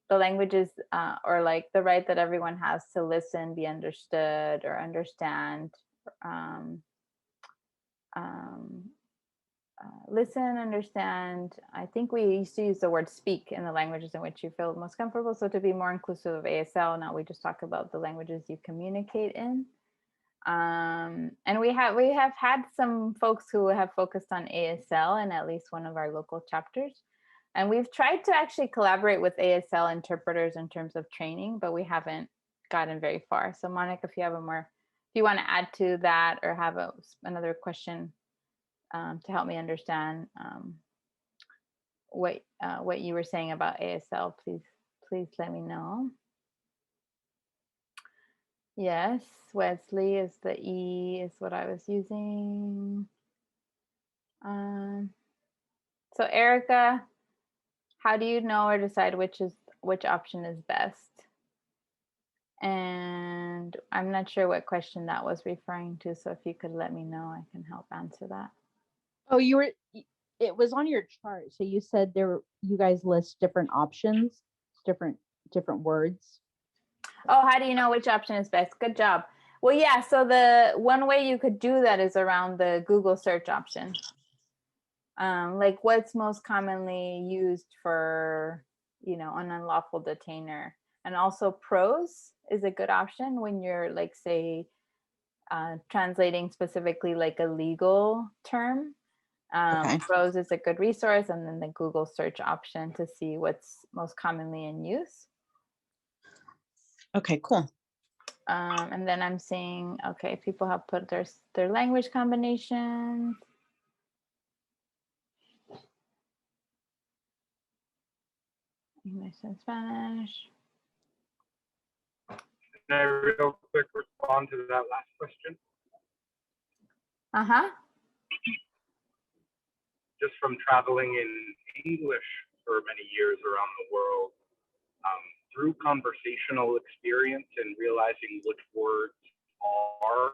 the languages or like the right that everyone has to listen, be understood, or understand. Listen, understand. I think we used to use the word speak in the languages in which you feel most comfortable. So to be more inclusive of ASL, now we just talk about the languages you communicate in. And we have had some folks who have focused on ASL in at least one of our local chapters. And we've tried to actually collaborate with ASL interpreters in terms of training, but we haven't gotten very far. So Monica, if you have if you want to add to that or have another question to help me understand what you were saying about ASL, please let me know. Yes, Wesley is the E is what I was using. So Erica, how do you know or decide which option is best? And I'm not sure what question that was referring to. So if you could let me know, I can help answer that.
Oh, it was on your chart. So you said you guys list different options, different words.
Oh, how do you know which option is best? Good job. Well, yeah, so the one way you could do that is around the Google search option. Like what's most commonly used for, an unlawful detainer. And also prose is a good option when you're like, say, translating specifically like a legal term.
Okay.
Prose is a good resource, and then the Google search option to see what's most commonly in use.
Okay, cool.
And then I'm seeing, okay, people have put their language combinations. English and Spanish.
Can I real quick respond to that last question?
Uh-huh.
Just from traveling in English for many years around the world, through conversational experience and realizing which words are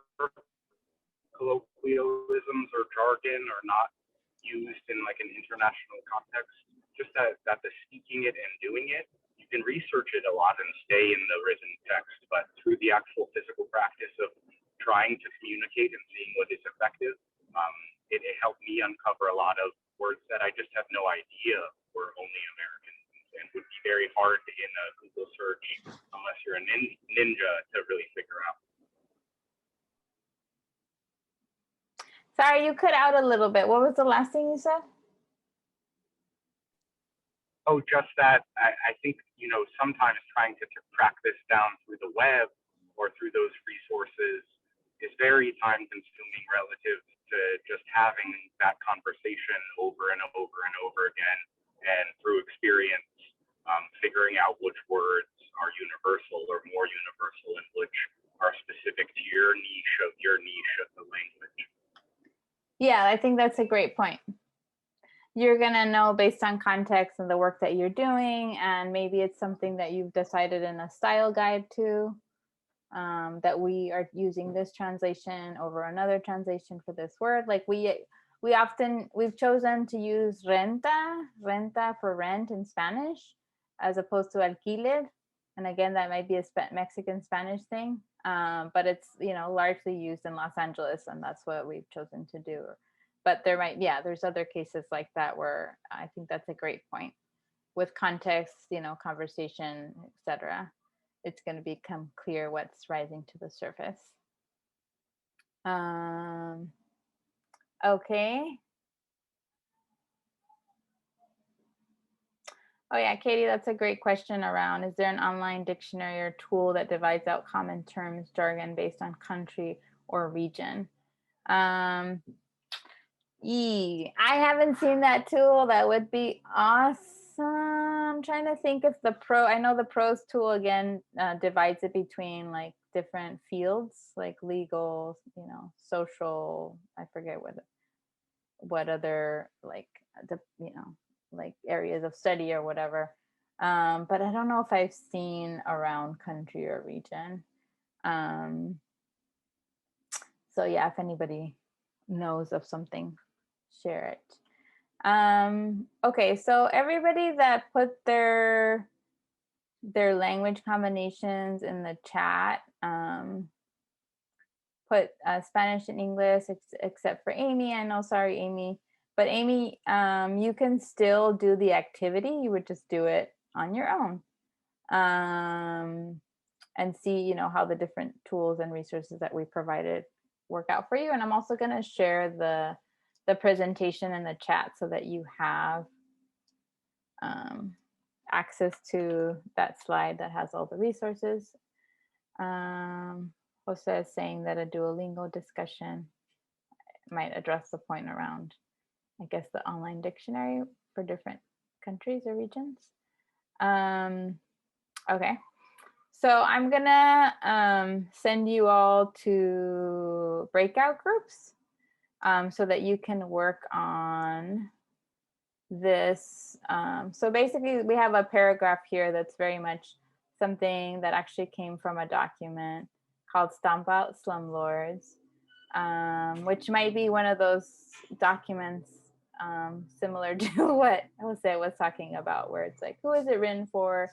colloquialisms or jargon or not used in like an international context, just that the speaking it and doing it, you can research it a lot and stay in the written text, but through the actual physical practice of trying to communicate and seeing what is effective, it helped me uncover a lot of words that I just had no idea were only American and would be very hard in a Google search unless you're a ninja to really figure out.
Sorry, you cut out a little bit. What was the last thing you said?
Oh, just that I think, sometimes trying to track this down through the web or through those resources is very time consuming relative to just having that conversation over and over and over again, and through experience, figuring out which words are universal or more universal and which are specific to your niche of the language.
Yeah, I think that's a great point. You're going to know based on context and the work that you're doing, and maybe it's something that you've decided in a style guide too, that we are using this translation over another translation for this word. Like we've chosen to use renta for rent in Spanish, as opposed to alquiler. And again, that might be a Mexican Spanish thing, but it's, largely used in Los Angeles, and that's what we've chosen to do. But there's other cases like that where I think that's a great point. With context, conversation, etc., it's going to become clear what's rising to the surface. Okay. Oh yeah, Katie, that's a great question around, is there an online dictionary or tool that divides out common terms, jargon based on country or region? I haven't seen that tool. That would be awesome. I'm trying to think if I know the pros tool again divides it between like different fields, like legal, social, I forget what other like like areas of study or whatever. But I don't know if I've seen around country or region. So yeah, if anybody knows of something, share it. Okay, so everybody that put their language combinations in the chat, put Spanish and English, except for Amy. I know, sorry, Amy. But Amy, you can still do the activity. You would just do it on your own. And see, how the different tools and resources that we provided work out for you. And I'm also going to share the presentation in the chat so that you have access to that slide that has all the resources. Jose is saying that a Duolingo discussion might address the point around, I guess, the online dictionary for different countries or regions. Okay, so I'm gonna send you all to breakout groups so that you can work on this. So basically we have a paragraph here that's very much something that actually came from a document called Stomp Out Slumlords, which might be one of those documents similar to what Jose was talking about, where it's like, who is it written for?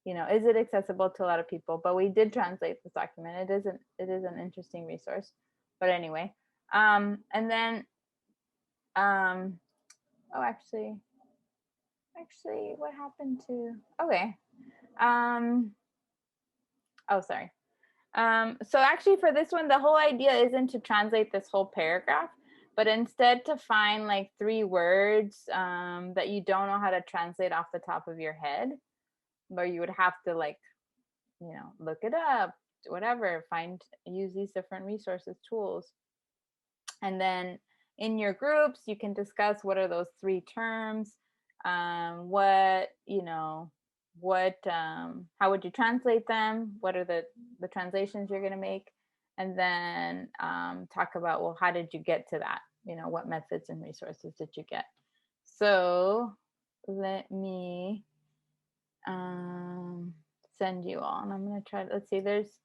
Is it accessible to a lot of people? But we did translate this document. It is an interesting resource. But anyway, and then, oh, actually, what happened to? Okay. Oh, sorry. So actually, for this one, the whole idea isn't to translate this whole paragraph, but instead to find like 3 words that you don't know how to translate off the top of your head, where you would have to like, look it up, whatever, use these different resources, tools. And then in your groups, you can discuss what are those 3 terms, how would you translate them? What are the translations you're going to make? And then talk about, well, how did you get to that? What methods and resources did you get? So let me send you all, and I'm going to try, let's see, there's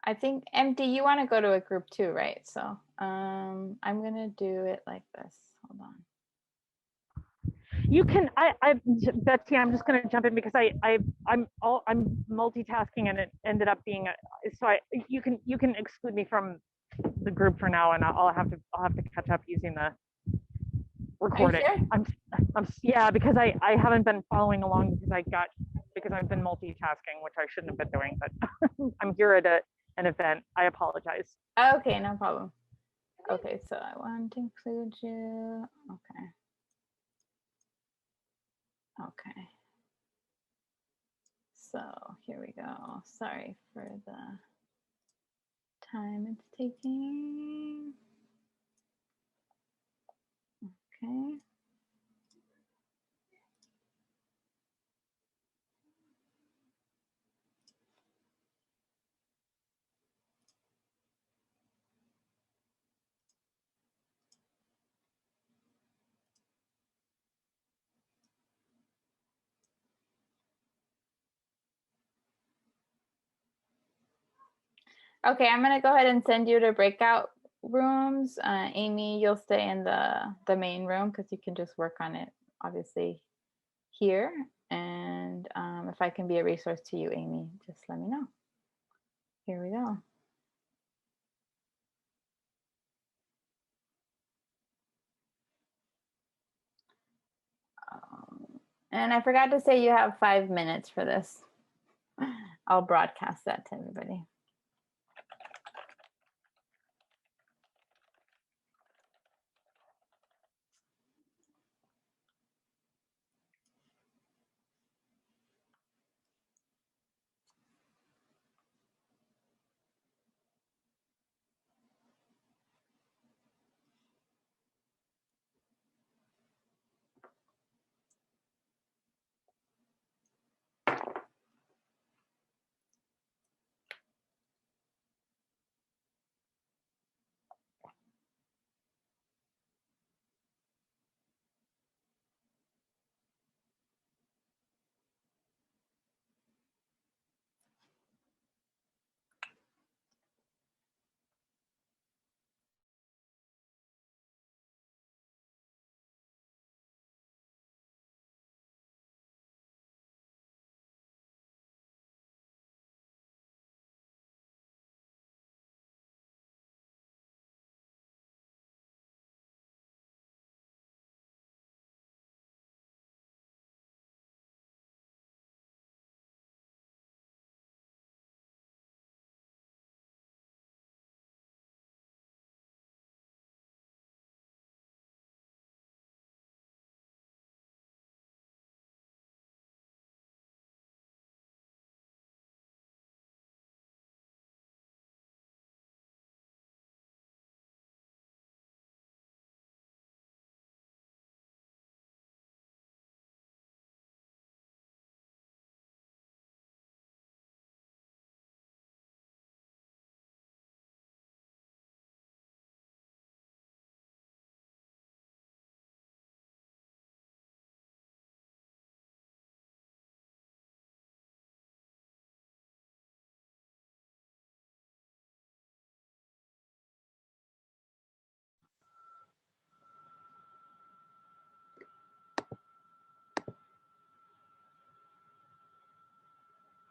I think Empty, you want to go to a group too, right? So I'm going to do it like this. Hold on.
You can, Betsy, I'm just going to jump in because I'm multitasking, and it ended up being you can exclude me from the group for now, and I'll have to catch up using the recording.
Sure?
Yeah, because I haven't been following along because I've been multitasking, which I shouldn't have been doing, but I'm here at an event. I apologize.
Okay, no problem. Okay, so I want to include you. Okay. Okay. So here we go. Sorry for the time it's taking. Okay. Okay, I'm gonna go ahead and send you to breakout rooms. Amy, you'll stay in the main room because you can just work on it, obviously, here. And if I can be a resource to you, Amy, just let me know. Here we go. And I forgot to say you have 5 minutes for this. I'll broadcast that to everybody.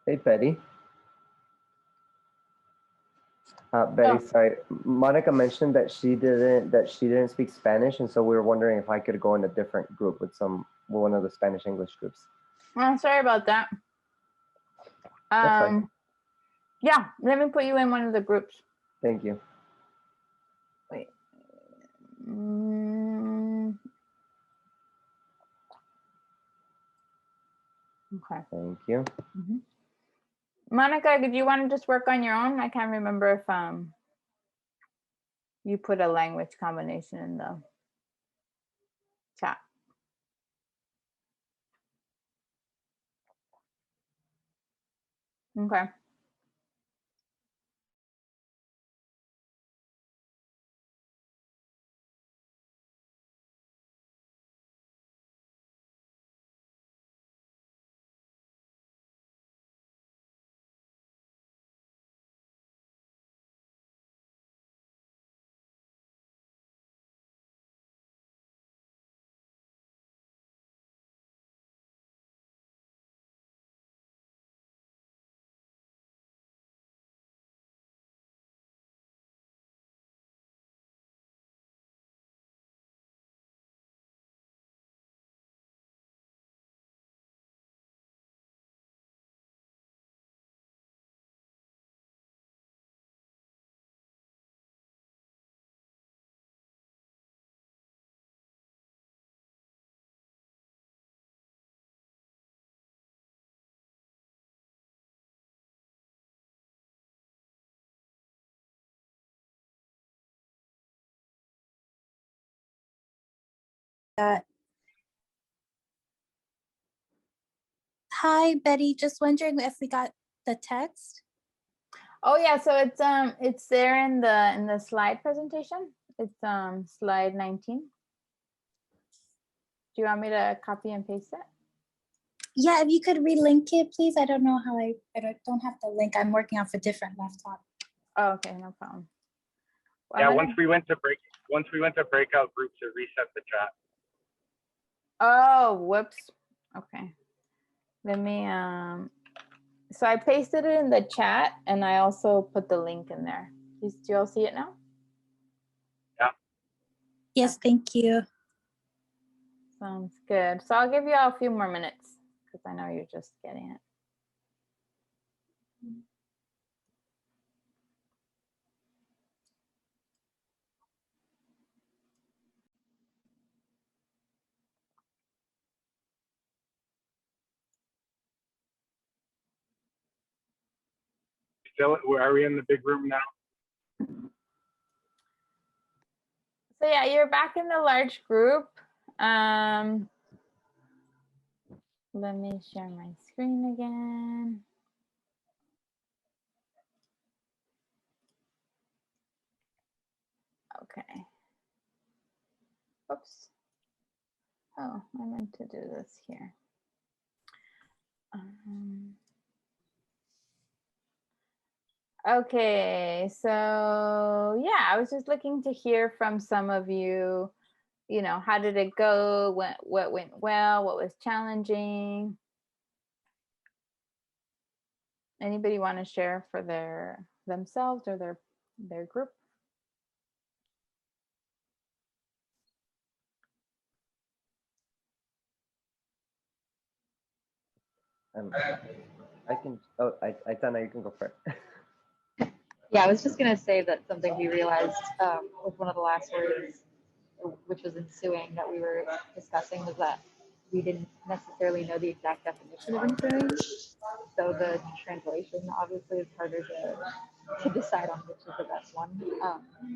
Hey, Betty. Betty, sorry. Monica mentioned that she didn't speak Spanish, and so we were wondering if I could go in a different group with one of the Spanish English groups.
Oh, sorry about that.
That's fine.
Yeah, let me put you in one of the groups.
Thank you.
Wait. Okay.
Thank you.
Monica, did you want to just work on your own? I can't remember if you put a language combination in the chat. Okay.
Hi, Betty. Just wondering if we got the text.
Oh yeah, so it's there in the slide presentation. It's slide 19. Do you want me to copy and paste it?
Yeah, if you could relink it, please. I don't know how I don't have the link. I'm working off a different laptop.
Oh, okay, no problem.
Yeah, once we went to breakout groups, it reset the chat.
Oh, whoops. Okay. Let me so I pasted it in the chat and I also put the link in there. Do you all see it now?
Yeah.
Yes, thank you.
Sounds good. So I'll give you all a few more minutes because I know you're just getting it.
Still, are we in the big room now?
So yeah, you're back in the large group. Let me share my screen again. Okay. Oops. Oh, I meant to do this here. Okay, so yeah, I was just looking to hear from some of you, how did it go? What went well? What was challenging? Anybody want to share for themselves or their group?
I can. Oh, Aitana, you can go first.
Yeah, I was just gonna say that something we realized with one of the last words, which was ensuing, that we were discussing, was that we didn't necessarily know the exact definition of ensuing. So the translation obviously is harder to decide on which is the best one.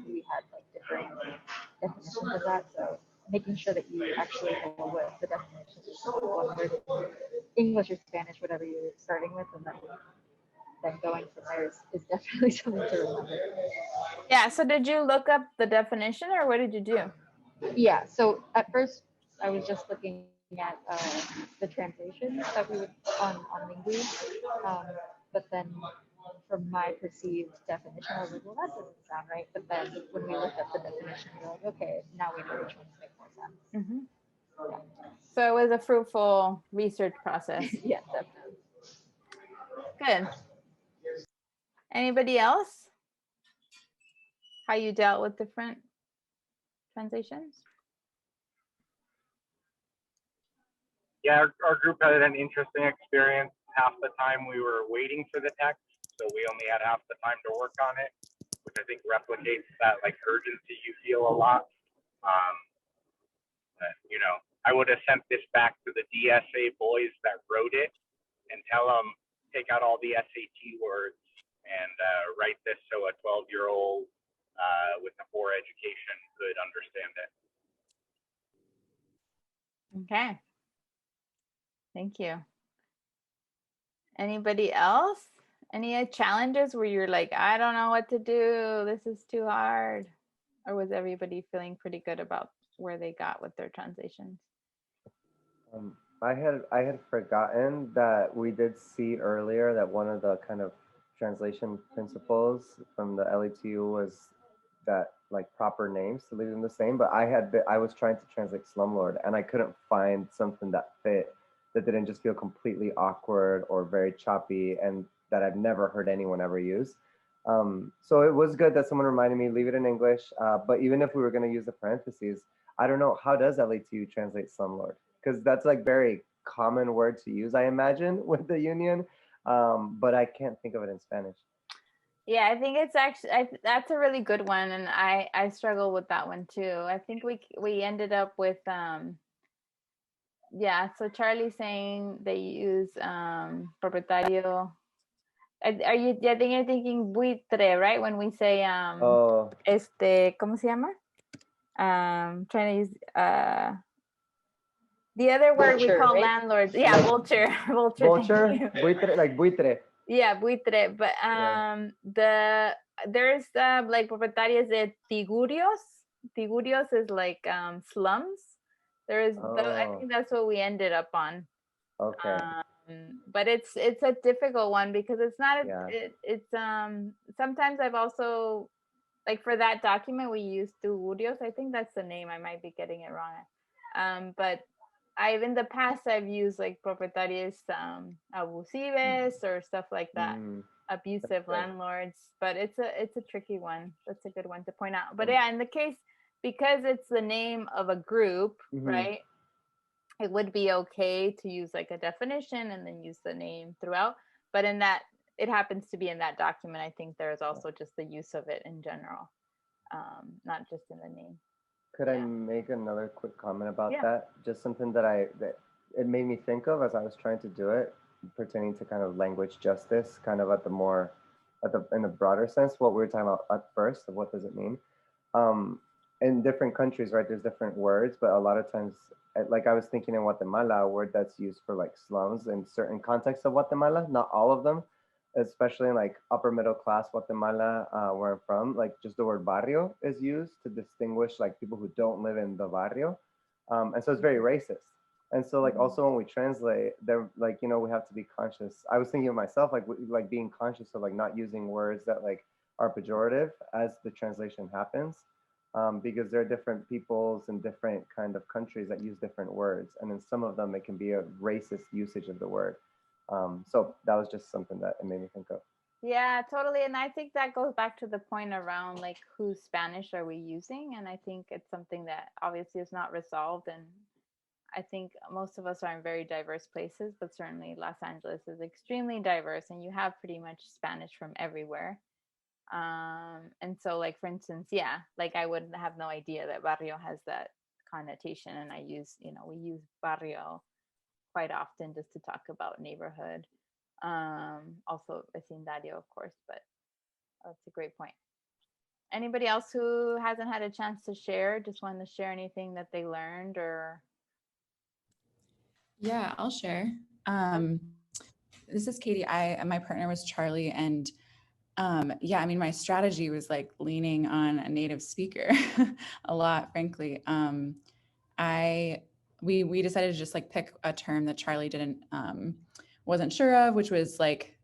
We had like differing definitions of that, so making sure that you actually know what the definition is of one word, English or Spanish, whatever you're starting with, and then going from there is definitely something to remember.
Yeah, so did you look up the definition or what did you do?
Yeah, so at first I was just looking at the translation that we would on Lingui, but then from my perceived definition, I was like, well, that doesn't sound right. But then when we looked up the definition, we were like, okay, now we know which ones make more sense.
Mm-hmm. Yeah. So it was a fruitful research process.
Yeah, definitely.
Good. Anybody else? How you dealt with different translations?
Yeah, our group had an interesting experience. Half the time we were waiting for the text, so we only had half the time to work on it, which I think replicates that like urgency you feel a lot. I would have sent this back to the DSA boys that wrote it and tell them take out all the SAT words and write this so a 12-year-old with a poor education could understand it.
Okay. Thank you. Anybody else? Any challenges where you're like, I don't know what to do, this is too hard? Or was everybody feeling pretty good about where they got with their translations?
I had forgotten that we did see earlier that one of the kind of translation principles from the LATU was that like proper names to leave them the same. But I was trying to translate slumlord and I couldn't find something that fit, that didn't just feel completely awkward or very choppy and that I've never heard anyone ever use. So it was good that someone reminded me, leave it in English. But even if we were going to use the parentheses, I don't know, how does LATU translate slumlord? Because that's like very common word to use, I imagine, with the union. But I can't think of it in Spanish.
Yeah, I think it's actually that's a really good one, and I struggle with that one too. I think we ended up with yeah. So Charlie's saying they use propietario. Are you? I think you're thinking buitre, right? When we say ¿cómo se llama? Trying to use the other word
Vulture,
we call
right?
landlords. Yeah, vulture.
Vulture, buitre, like buitre.
Yeah, buitre. But there's like propietarios de tigurios. Tigurios is like slums. I think that's what we ended up on.
Okay.
But it's a difficult one because it's not it's sometimes I've also, like for that document we used tigurios. I think that's the name. I might be getting it wrong. But in the past I've used like propietarios abusives or stuff like that, abusive landlords. But it's a tricky one. That's a good one to point out. But yeah, in the case, because it's the name of a group, right? It would be okay to use like a definition and then use the name throughout. But in that it happens to be in that document. I think there's also just the use of it in general, not just in the name.
Could I make another quick comment about
Yeah.
that? Just something that it made me think of as I was trying to do it, pertaining to kind of language justice, kind of in a broader sense, what we were talking about at first of what does it mean. In different countries, right, there's different words, but a lot of times, like I was thinking in Guatemala, a word that's used for like slums in certain contexts of Guatemala, not all of them, especially in like upper middle class Guatemala, where I'm from, like just the word barrio is used to distinguish like people who don't live in the barrio. And so it's very racist. And so like also when we translate, they're like, you know, we have to be conscious. I was thinking of myself, like being conscious of like not using words that like are pejorative as the translation happens. Because there are different peoples and different kind of countries that use different words. And in some of them, it can be a racist usage of the word. So that was just something that it made me think of.
Yeah, totally. And I think that goes back to the point around like whose Spanish are we using? And I think it's something that obviously is not resolved. And I think most of us are in very diverse places, but certainly Los Angeles is extremely diverse and you have pretty much Spanish from everywhere. And so like, for instance, yeah, like I would have no idea that barrio has that connotation. And we use barrio quite often just to talk about neighborhood. Also vecindario, of course, but that's a great point. Anybody else who hasn't had a chance to share, just want to share anything that they learned or?
Yeah, I'll share. This is Katie. My partner was Charlie, and yeah, I mean, my strategy was like leaning on a native speaker a lot, frankly. We decided to just like pick a term that Charlie wasn't sure of, which was like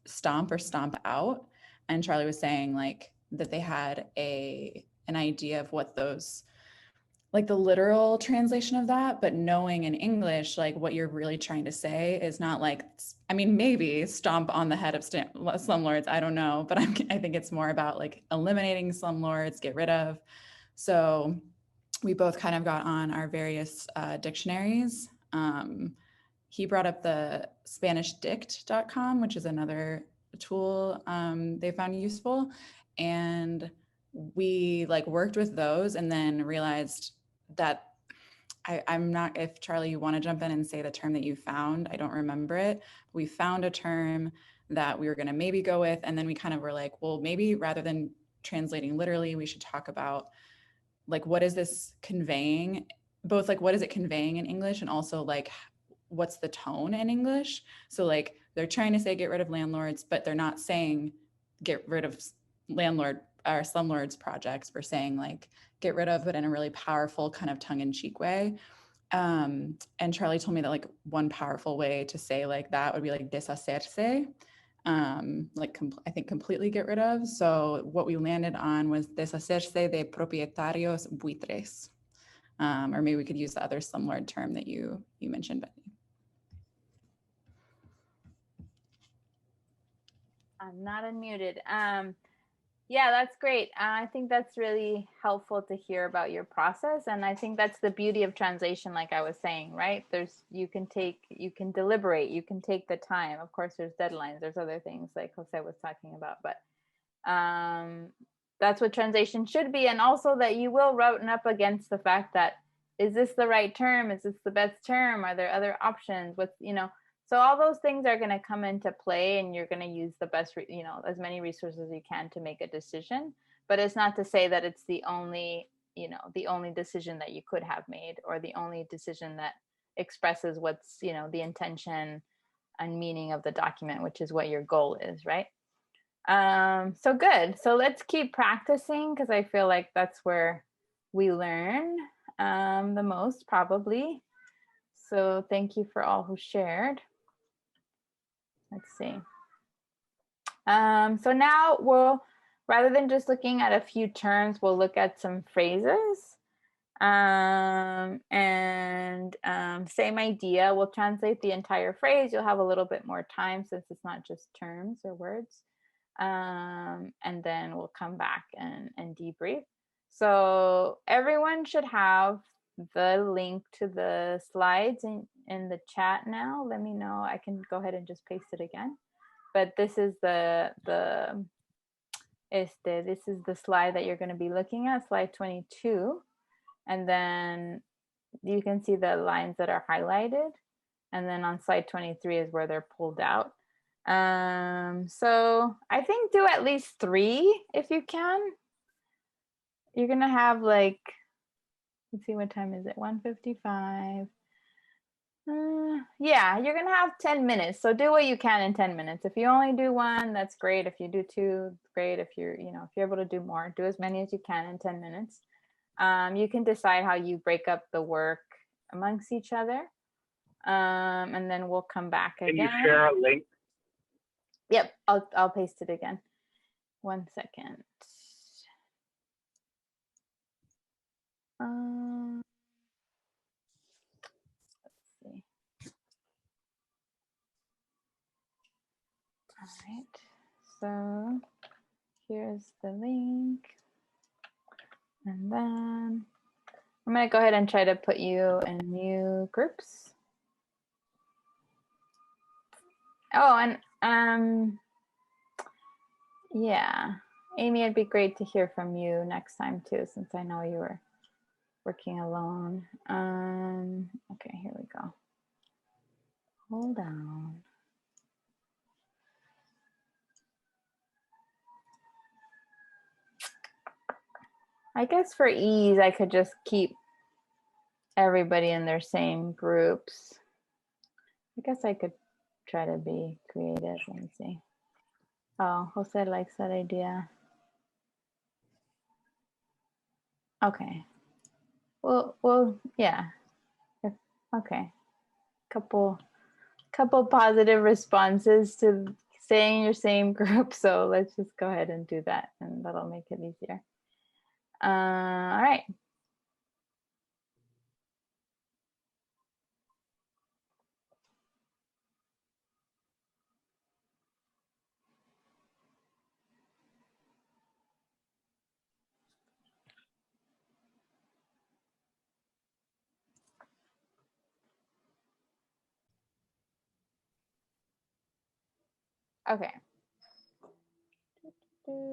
stomp or stomp out. And Charlie was saying like that they had an idea of what those, like the literal translation of that, but knowing in English, like what you're really trying to say is not like, I mean, maybe stomp on the head of slumlords, I don't know, but I think it's more about like eliminating slumlords, get rid of. So we both kind of got on our various dictionaries. He brought up the SpanishDict.com, which is another tool they found useful. And we like worked with those and then realized that I'm not, if Charlie, you want to jump in and say the term that you found, I don't remember it. We found a term that we were going to maybe go with. And then we kind of were like, well, maybe rather than translating literally, we should talk about like, what is this conveying? Both like, what is it conveying in English? And also like, what's the tone in English? So like, they're trying to say get rid of landlords, but they're not saying get rid of landlord or slumlords projects. We're saying like, get rid of, but in a really powerful kind of tongue-in-cheek way. And Charlie told me that like one powerful way to say like that would be like deshacerse, like I think completely get rid of. So what we landed on was deshacerse de propietarios buitres. Or maybe we could use the other slumlord term that you mentioned, Betty.
I'm not unmuted. Yeah, that's great. I think that's really helpful to hear about your process. And I think that's the beauty of translation, like I was saying, right? You can deliberate, you can take the time. Of course, there's deadlines, there's other things like Jose was talking about, but that's what translation should be. And also that you will run up against the fact that, is this the right term? Is this the best term? Are there other options? So all those things are going to come into play and you're going to use the best, as many resources as you can to make a decision. But it's not to say that it's the only decision that you could have made or the only decision that expresses what's, the intention and meaning of the document, which is what your goal is, right? So good. So let's keep practicing because I feel like that's where we learn the most probably. So thank you for all who shared. Let's see. So now rather than just looking at a few terms, we'll look at some phrases. Same idea, we'll translate the entire phrase. You'll have a little bit more time since it's not just terms or words. And then we'll come back and debrief. So everyone should have the link to the slides in the chat now. Let me know. I can go ahead and just paste it again. but this is the this is the slide that you're going to be looking at, slide 22. And then you can see the lines that are highlighted. And then on slide 23 is where they're pulled out. So I think do at least 3 if you can. You're going to have like, let's see, what time is it? 1:55. Yeah, you're gonna have 10 minutes. So do what you can in 10 minutes. If you only do 1, that's great. If you do 2, great. If you're, if you're able to do more, do as many as you can in 10 minutes. You can decide how you break up the work amongst each other. And then we'll come back again.
Can you share a link?
Yep, I'll paste it again. 1 second. All right, so here's the link. And then I'm going to go ahead and try to put you in new groups. Oh, and yeah, Amy, it'd be great to hear from you next time too, since I know you were working alone. Okay, here we go. Hold on. I guess for ease, I could just keep everybody in their same groups. I guess I could try to be creative. Let me see. Oh, Jose likes that idea. Okay. Well, yeah. Okay. Couple positive responses to staying in your same group. So let's just go ahead and do that, and that'll make it easier. All right. Okay. Okay.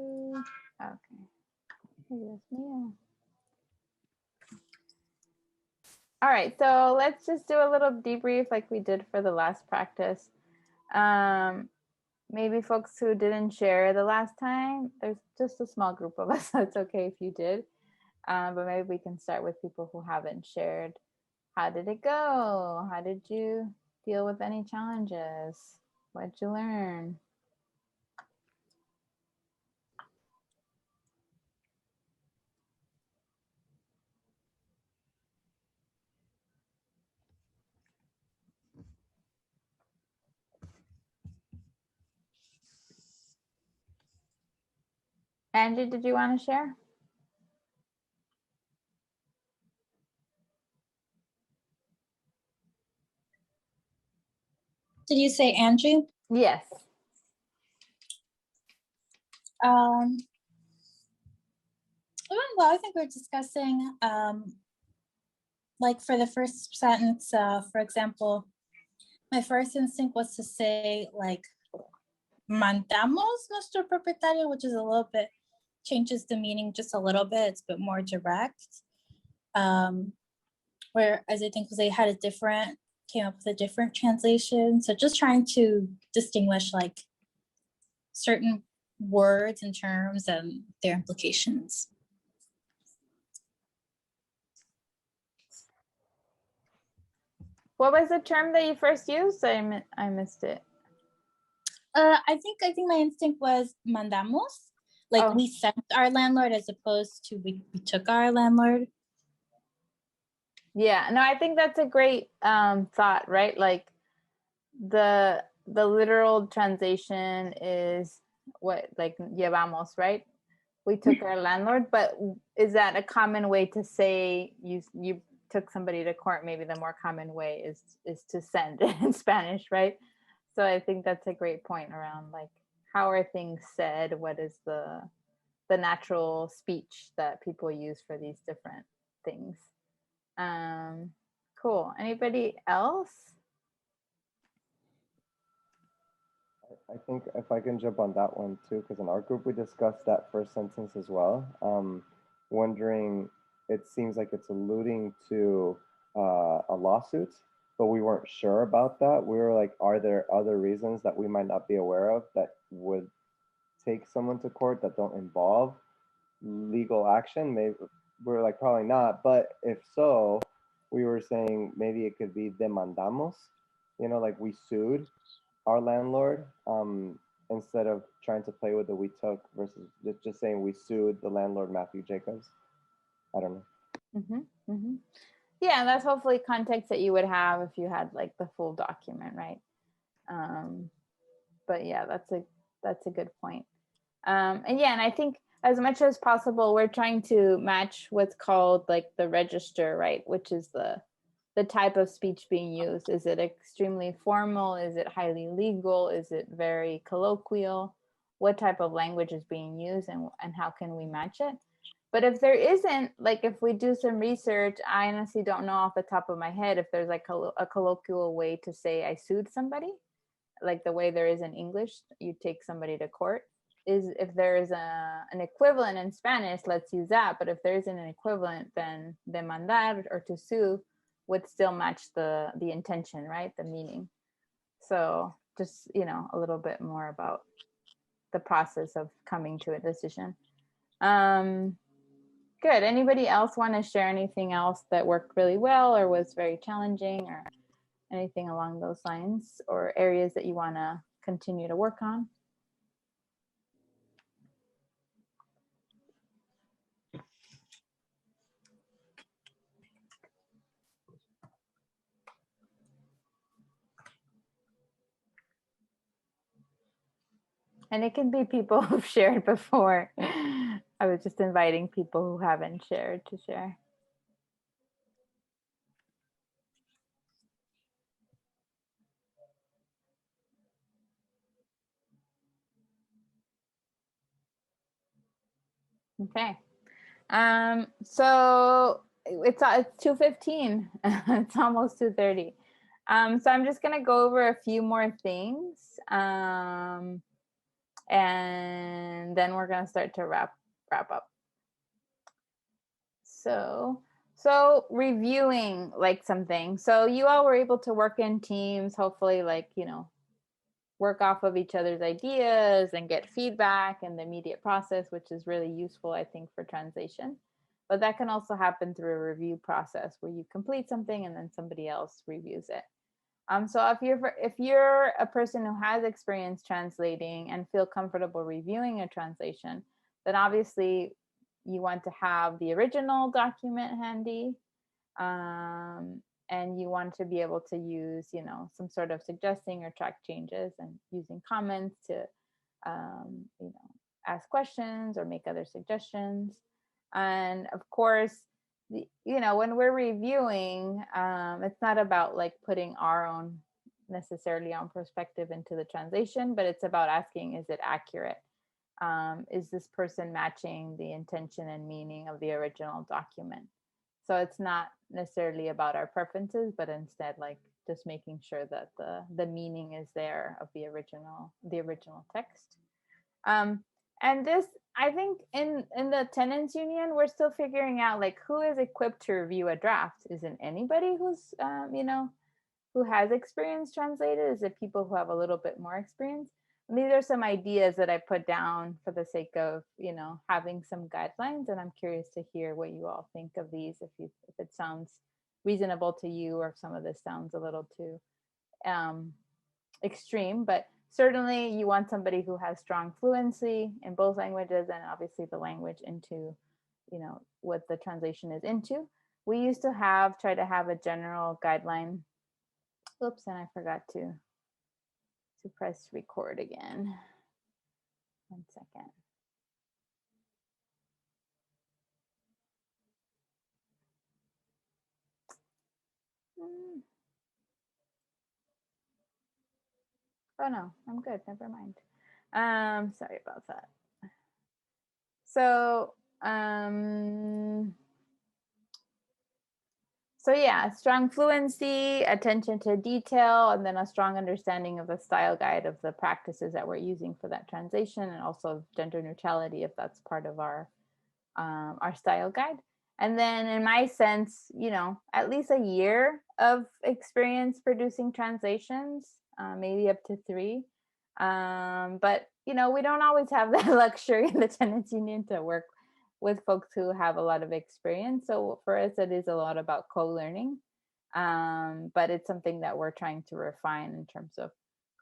Yes, ma'am. All right, so let's just do a little debrief like we did for the last practice. Maybe folks who didn't share the last time, there's just a small group of us, so it's okay if you did. But maybe we can start with people who haven't shared. How did it go? How did you deal with any challenges? What did you learn? Angie, did you want to share?
Did you say Andrew?
Yes.
Well, I think we're discussing, like for the first sentence, for example, my first instinct was to say like, mandamos nuestro propietario, which is a little bit, changes the meaning just a little bit, it's a bit more direct. Whereas I think they had came up with a different translation. So just trying to distinguish like certain words and terms and their implications.
What was the term that you first used? I missed it.
I think my instinct was mandamos, like we sent our landlord as opposed to we took our landlord.
Yeah, no, I think that's a great thought, right? Like the literal translation is what, like llevamos, right? We took our landlord, but is that a common way to say you took somebody to court? Maybe the more common way is to send in Spanish, right? So I think that's a great point around like how are things said? What is the natural speech that people use for these different things? Cool. Anybody else?
I think if I can jump on that one too, because in our group we discussed that first sentence as well. Wondering, it seems like it's alluding to a lawsuit, but we weren't sure about that. We were like, are there other reasons that we might not be aware of that would take someone to court that don't involve legal action? Maybe we're like, probably not, but if so, we were saying maybe it could be demandamos, like we sued our landlord, instead of trying to play with the we took versus just saying we sued the landlord, Matthew Jacobs. I don't know.
Yeah, that's hopefully context that you would have if you had like the full document, right? But yeah, that's a good point. And I think as much as possible, we're trying to match what's called like the register, right? Which is the type of speech being used. Is it extremely formal? Is it highly legal? Is it very colloquial? What type of language is being used, and how can we match it? But if there isn't, like if we do some research, I honestly don't know off the top of my head if there's like a colloquial way to say I sued somebody, like the way there is in English, you take somebody to court. Is if there is an equivalent in Spanish, let's use that. But if there isn't an equivalent, then demandar or to sue would still match the intention, right? The meaning. So just, a little bit more about the process of coming to a decision. Good. Anybody else want to share anything else that worked really well or was very challenging or anything along those lines, or areas that you want to continue to work on? And it can be people who've shared before. I was just inviting people who haven't shared to share. Okay. So it's 2:15. It's almost 2:30. So I'm just gonna go over a few more things. And then we're gonna start to wrap up. So reviewing like something. So you all were able to work in teams, hopefully like, work off of each other's ideas and get feedback in the immediate process, which is really useful, I think, for translation. But that can also happen through a review process where you complete something and then somebody else reviews it. So if you're a person who has experience translating and feel comfortable reviewing a translation, then obviously you want to have the original document handy, and you want to be able to use, some sort of suggesting or track changes and using comments to, ask questions or make other suggestions. And of course, when we're reviewing, it's not about like putting our own necessarily own perspective into the translation, but it's about asking, is it accurate? Is this person matching the intention and meaning of the original document? So it's not necessarily about our preferences, but instead like just making sure that the meaning is there of the original text. And this, I think in the tenants union, we're still figuring out like who is equipped to review a draft. Is it anybody who's, who has experience translated? Is it people who have a little bit more experience? And these are some ideas that I put down for the sake of, having some guidelines. And I'm curious to hear what you all think of these, if it sounds reasonable to you, or if some of this sounds a little too extreme. But certainly you want somebody who has strong fluency in both languages, and obviously the language into, what the translation is into. We used to try to have a general guideline. Oops, and I forgot to press record again. 1 second. Oh no, I'm good. Never mind. Sorry about that. So So yeah, strong fluency, attention to detail, and then a strong understanding of the style guide of the practices that we're using for that translation, and also gender neutrality if that's part of our style guide. And then in my sense, you know, at least a year of experience producing translations, maybe up to 3. But, you know, we don't always have that luxury in the Tenants Union to work with folks who have a lot of experience. So for us, it is a lot about co-learning. But it's something that we're trying to refine in terms of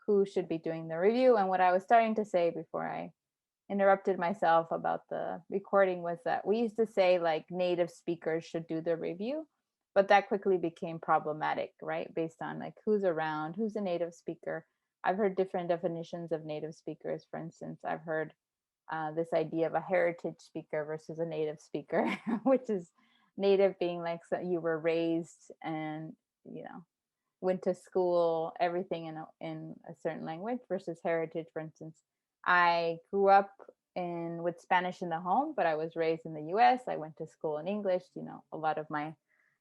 who should be doing the review. And what I was starting to say before I interrupted myself about the recording was that we used to say like native speakers should do the review, but that quickly became problematic, right? Based on like who's around, who's a native speaker. I've heard different definitions of native speakers. For instance, I've heard this idea of a heritage speaker versus a native speaker, which is native being like so you were raised and, you know, went to school, everything in a certain language, versus heritage. For instance, I grew up with Spanish in the home, but I was raised in the US. I went to school in English. You know, a lot of my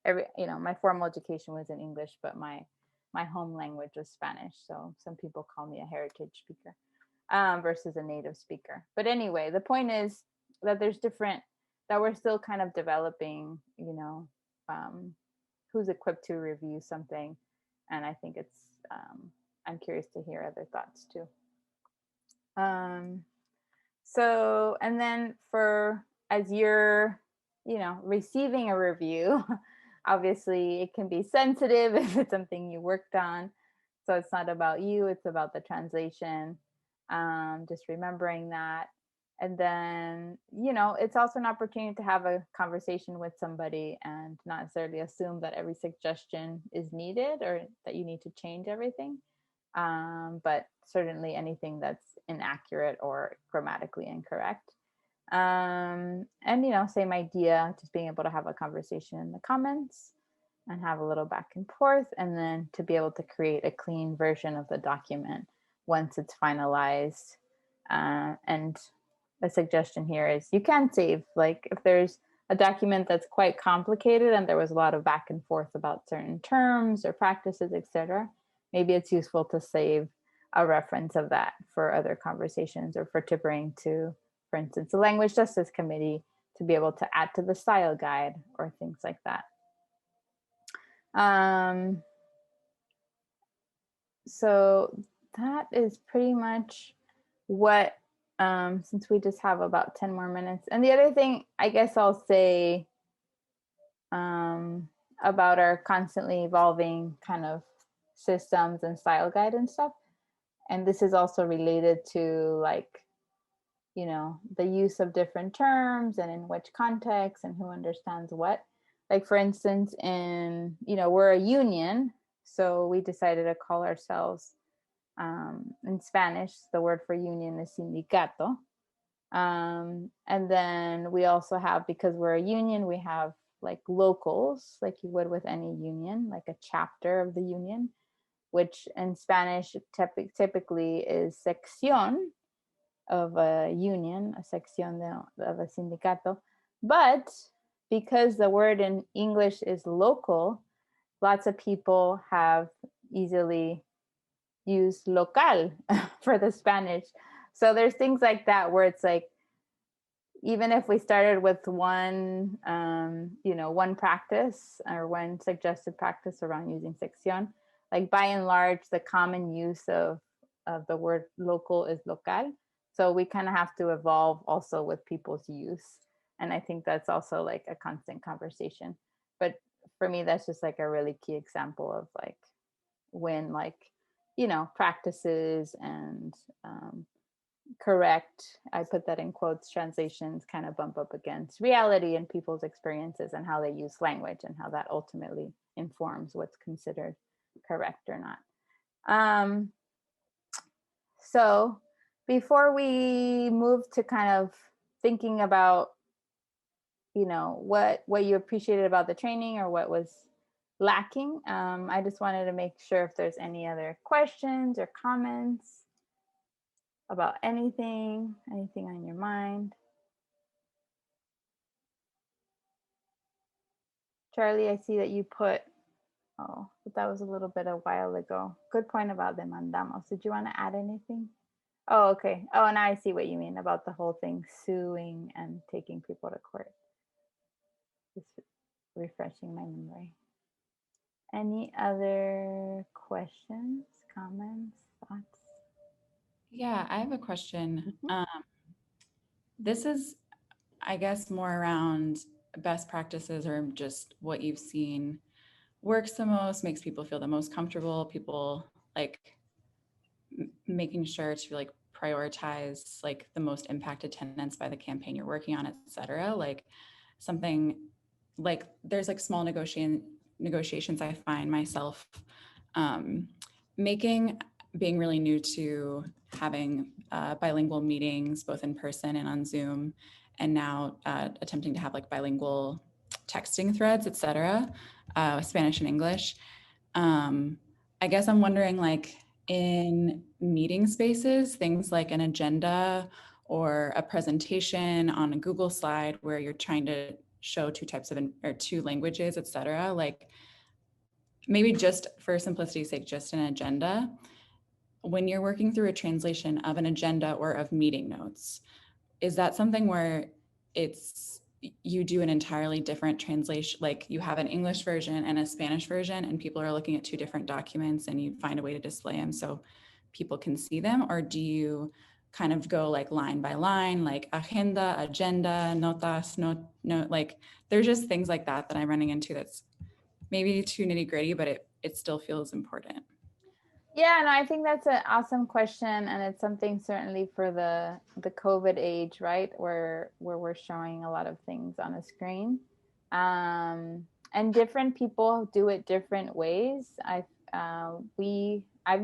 my formal education was in English, but my home language was Spanish. So some people call me a heritage speaker versus a native speaker. But anyway, the point is that that we're still kind of developing, you know, who's equipped to review something. And I think it's, I'm curious to hear other thoughts too. So, and then as you're, you know, receiving a review, obviously it can be sensitive if it's something you worked on. So it's not about you, it's about the translation. Just remembering that. And then, you know, it's also an opportunity to have a conversation with somebody and not necessarily assume that every suggestion is needed or that you need to change everything. But certainly anything that's inaccurate or grammatically incorrect. And, you know, same idea, just being able to have a conversation in the comments and have a little back and forth, and then to be able to create a clean version of the document once it's finalized. And a suggestion here is you can save, like if there's a document that's quite complicated and there was a lot of back and forth about certain terms or practices, etc., maybe it's useful to save a reference of that for other conversations, or to bring to, for instance, the Language Justice Committee to be able to add to the style guide or things like that. So that is pretty much what, since we just have about 10 more minutes. And the other thing I guess I'll say about our constantly evolving kind of systems and style guide and stuff, and this is also related to like, you know, the use of different terms and in which context and who understands what. Like for instance, in, you know, we're a union, so we decided to call ourselves, in Spanish, the word for union is sindicato. And then we also have, because we're a union, we have like locals, like you would with any union, like a chapter of the union, which in Spanish typically is sección of a union, a sección of a sindicato. But because the word in English is local, lots of people have easily used local for the Spanish. So there's things like that where it's like, even if we started with one, you know, one practice or one suggested practice around using sección, like by and large, the common use of the word local is local. So we kind of have to evolve also with people's use. And I think that's also like a constant conversation. But for me, that's just like a really key example of like when like, you know, practices and correct, I put that in quotes, translations kind of bump up against reality and people's experiences and how they use language and how that ultimately informs what's considered correct or not. So before we move to kind of thinking about, you know, what you appreciated about the training or what was lacking, I just wanted to make sure if there's any other questions or comments about anything on your mind. Charlie, I see that you put, oh, but that was a little bit a while ago. Good point about demandamos. Did you want to add anything? Oh, okay. Oh, now I see what you mean about the whole thing, suing and taking people to court. Just refreshing my memory. Any other questions, comments, thoughts?
Yeah, I have a question.
Mhm.
This is, I guess, more around best practices or just what you've seen works the most, makes people feel the most comfortable, people like making sure to like prioritize like the most impacted tenants by the campaign you're working on, et cetera. Like something like there's like small negotiations I find myself making, being really new to having bilingual meetings, both in person and on Zoom, and now attempting to have like bilingual texting threads, et cetera, Spanish and English. I guess I'm wondering, like in meeting spaces, things like an agenda or a presentation on a Google slide where you're trying to show two types of or two languages, et cetera, like maybe just for simplicity's sake, just an agenda. When you're working through a translation of an agenda or of meeting notes, is that something where it's you do an entirely different translation, like you have an English version and a Spanish version and people are looking at two different documents and you find a way to display them so people can see them? Or do you kind of go like line by line, like agenda, notas, note, like there's just things like that that I'm running into that's maybe too nitty gritty, but it still feels important.
Yeah, no, I think that's an awesome question, and it's something certainly for the COVID age, right, where we're showing a lot of things on a screen, and different people do it different ways. I've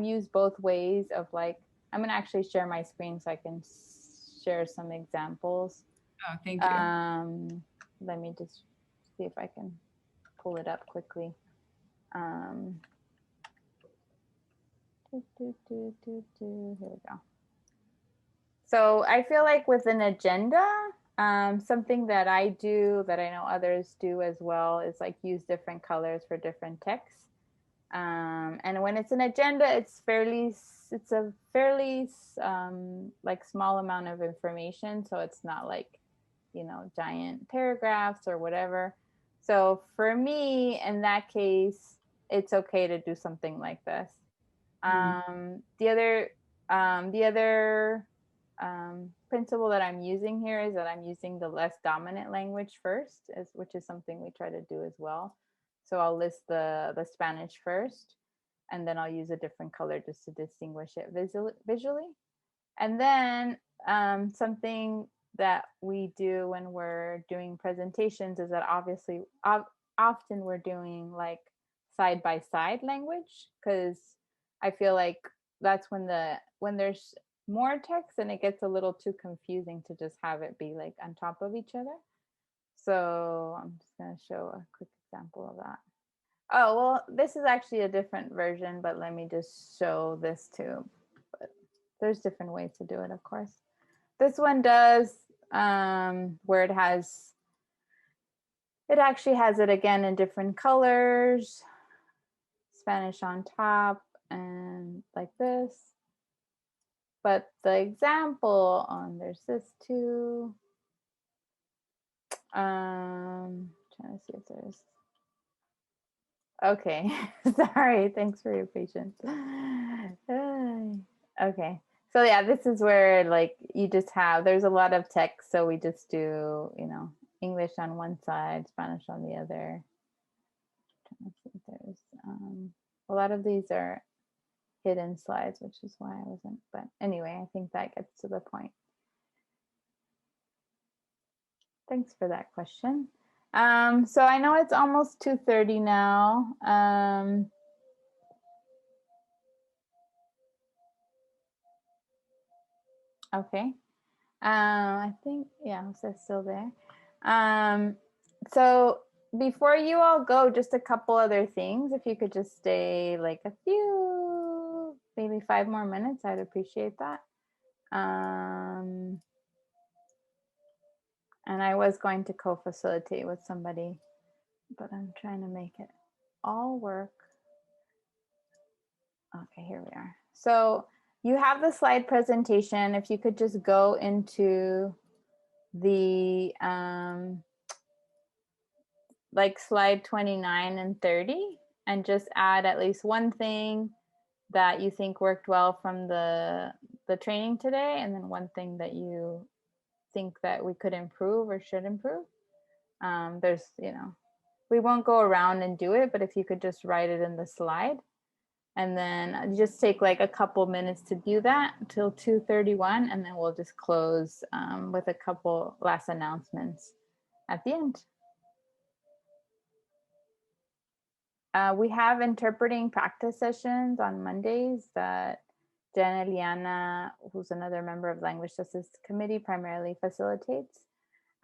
used both ways of like, I'm gonna actually share my screen so I can share some examples.
Oh, thank you.
Let me just see if I can pull it up quickly. Here we go. So I feel like with an agenda, something that I do that I know others do as well is like use different colors for different texts. And when it's an agenda, it's a fairly like small amount of information. So it's not like, giant paragraphs or whatever. So for me, in that case, it's okay to do something like this. The other principle that I'm using here is that I'm using the less dominant language first, which is something we try to do as well. So I'll list the Spanish first, and then I'll use a different color just to distinguish it visually. And then something that we do when we're doing presentations is that obviously often we're doing like side by side language, because I feel like that's when there's more text and it gets a little too confusing to just have it be like on top of each other. So I'm just going to show a quick example of that. Oh, well, this is actually a different version, but let me just show this too. But there's different ways to do it, of course. This one does where it actually has it again in different colors, Spanish on top and like this. But the example there's this too. Trying to see if there's. Okay, sorry. Thanks for your patience. Okay, so yeah, this is where like you just there's a lot of text, so we just do English on one side, Spanish on the other. Trying to see if there's a lot of these are hidden slides, which is why I wasn't. But anyway, I think that gets to the point. Thanks for that question. So I know it's almost 2:30 now. Okay. I think, yeah, Jose's still there. So before you all go, just a couple other things. If you could just stay like a few, maybe 5 more minutes, I'd appreciate that. And I was going to co-facilitate with somebody but I'm trying to make it all work. Okay, here we are. So you have the slide presentation. If you could just go into the like slide 29 and 30 and just add at least one thing that you think worked well from the training today, and then one thing that you think that we could improve or should improve. There's, we won't go around and do it, but if you could just write it in the slide, and then just take like a couple minutes to do that until 2:31, and then we'll just close with a couple last announcements at the end. We have interpreting practice sessions on Mondays that Jen Eliana, who's another member of Language Justice Committee, primarily facilitates.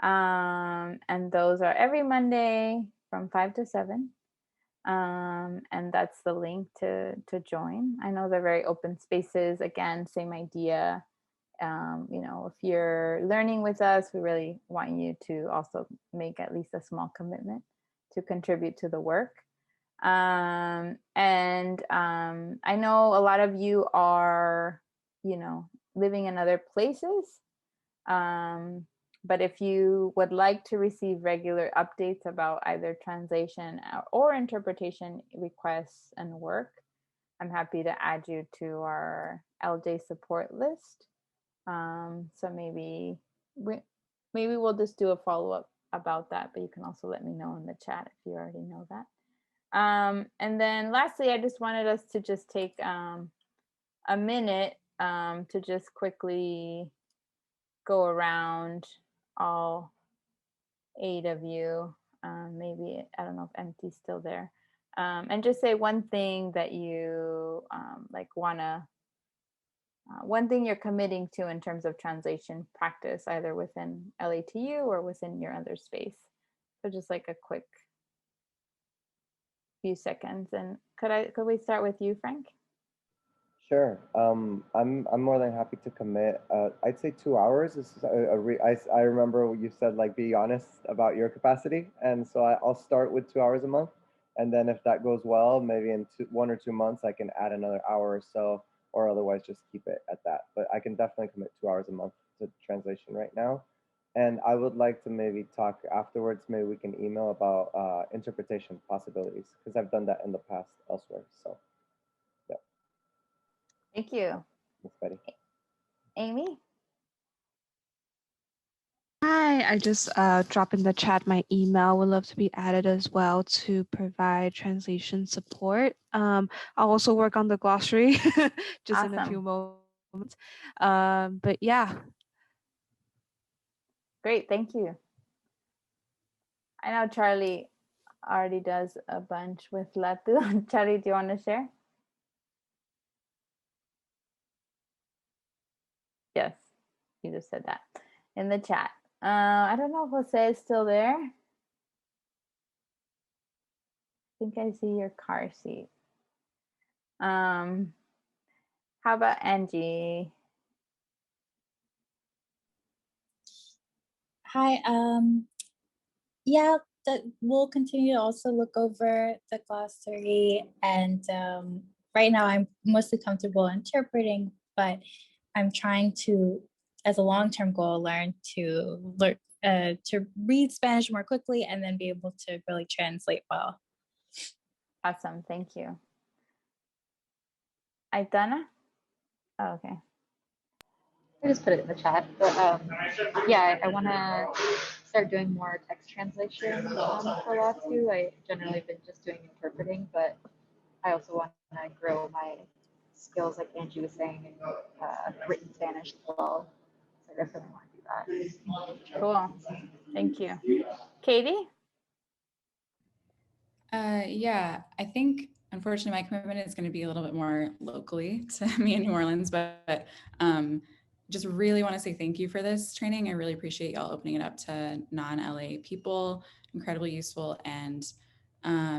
And those are every Monday from 5 to 7. And that's the link to join. I know they're very open spaces. Again, same idea. If you're learning with us, we really want you to also make at least a small commitment to contribute to the work. I know a lot of you are, living in other places. But if you would like to receive regular updates about either translation or interpretation requests and work, I'm happy to add you to our LJ support list. So maybe we'll just do a follow-up about that, but you can also let me know in the chat if you already know that. And then lastly, I just wanted us to just take a minute to just quickly go around all 8 of you. Maybe, I don't know if Empty's still there. And just say one thing that you one thing you're committing to in terms of translation practice, either within LATU or within your other space. So just like a quick few seconds. And could we start with you, Frank?
Sure. I'm more than happy to commit. I'd say 2 hours. I remember what you said, like, be honest about your capacity, and so I'll start with 2 hours a month, and then if that goes well, maybe in 1 or 2 months I can add another hour or so, or otherwise just keep it at that. But I can definitely commit 2 hours a month to translation right now, and I would like to maybe talk afterwards. Maybe we can email about interpretation possibilities, because I've done that in the past elsewhere. So.
Thank you.
Thanks, Betty.
Amy?
Hi, I just dropped in the chat my email. Would love to be added as well to provide translation support. I'll also work on the glossary just in a few moments. But yeah.
Great, thank you. I know Charlie already does a bunch with Latu. Charlie, do you want to share? Yes, you just said that in the chat. I don't know if Jose is still there. I think I see your car seat. How about Angie?
Hi, yeah, that we'll continue to also look over the glossary, and right now I'm mostly comfortable interpreting, but I'm trying to, as a long-term goal, learn to read Spanish more quickly and then be able to really translate well.
Awesome, thank you. Aitana? Oh, okay.
I just put it in the chat, but yeah, I want to start doing more text translation for Latu. I generally been just doing interpreting, but I also want to grow my skills, like Angie was saying, in written Spanish as well. So I definitely want to do that.
Cool. Thank you. Katie?
Yeah, I think unfortunately my commitment is going to be a little bit more locally to me in New Orleans, but just really want to say thank you for this training. I really appreciate y'all opening it up to non-LA people. Incredibly useful. And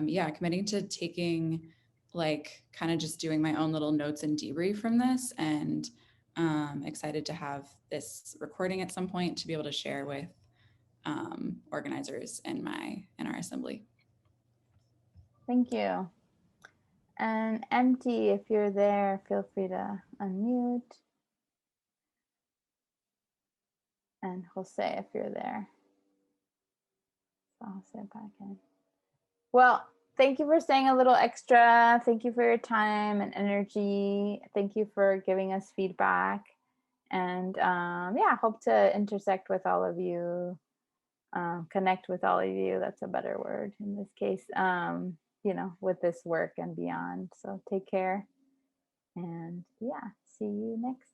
yeah, committing to taking, like, kind of just doing my own little notes and debrief from this, and excited to have this recording at some point to be able to share with organizers in our assembly.
Thank you. And Empty, if you're there, feel free to unmute. And Jose, if you're there. So I'll say it back in. Well, thank you for staying a little extra. Thank you for your time and energy. Thank you for giving us feedback. And yeah, hope to intersect with all of you, connect with all of you. That's a better word in this case, you know, with this work and beyond. So take care. And yeah, see you next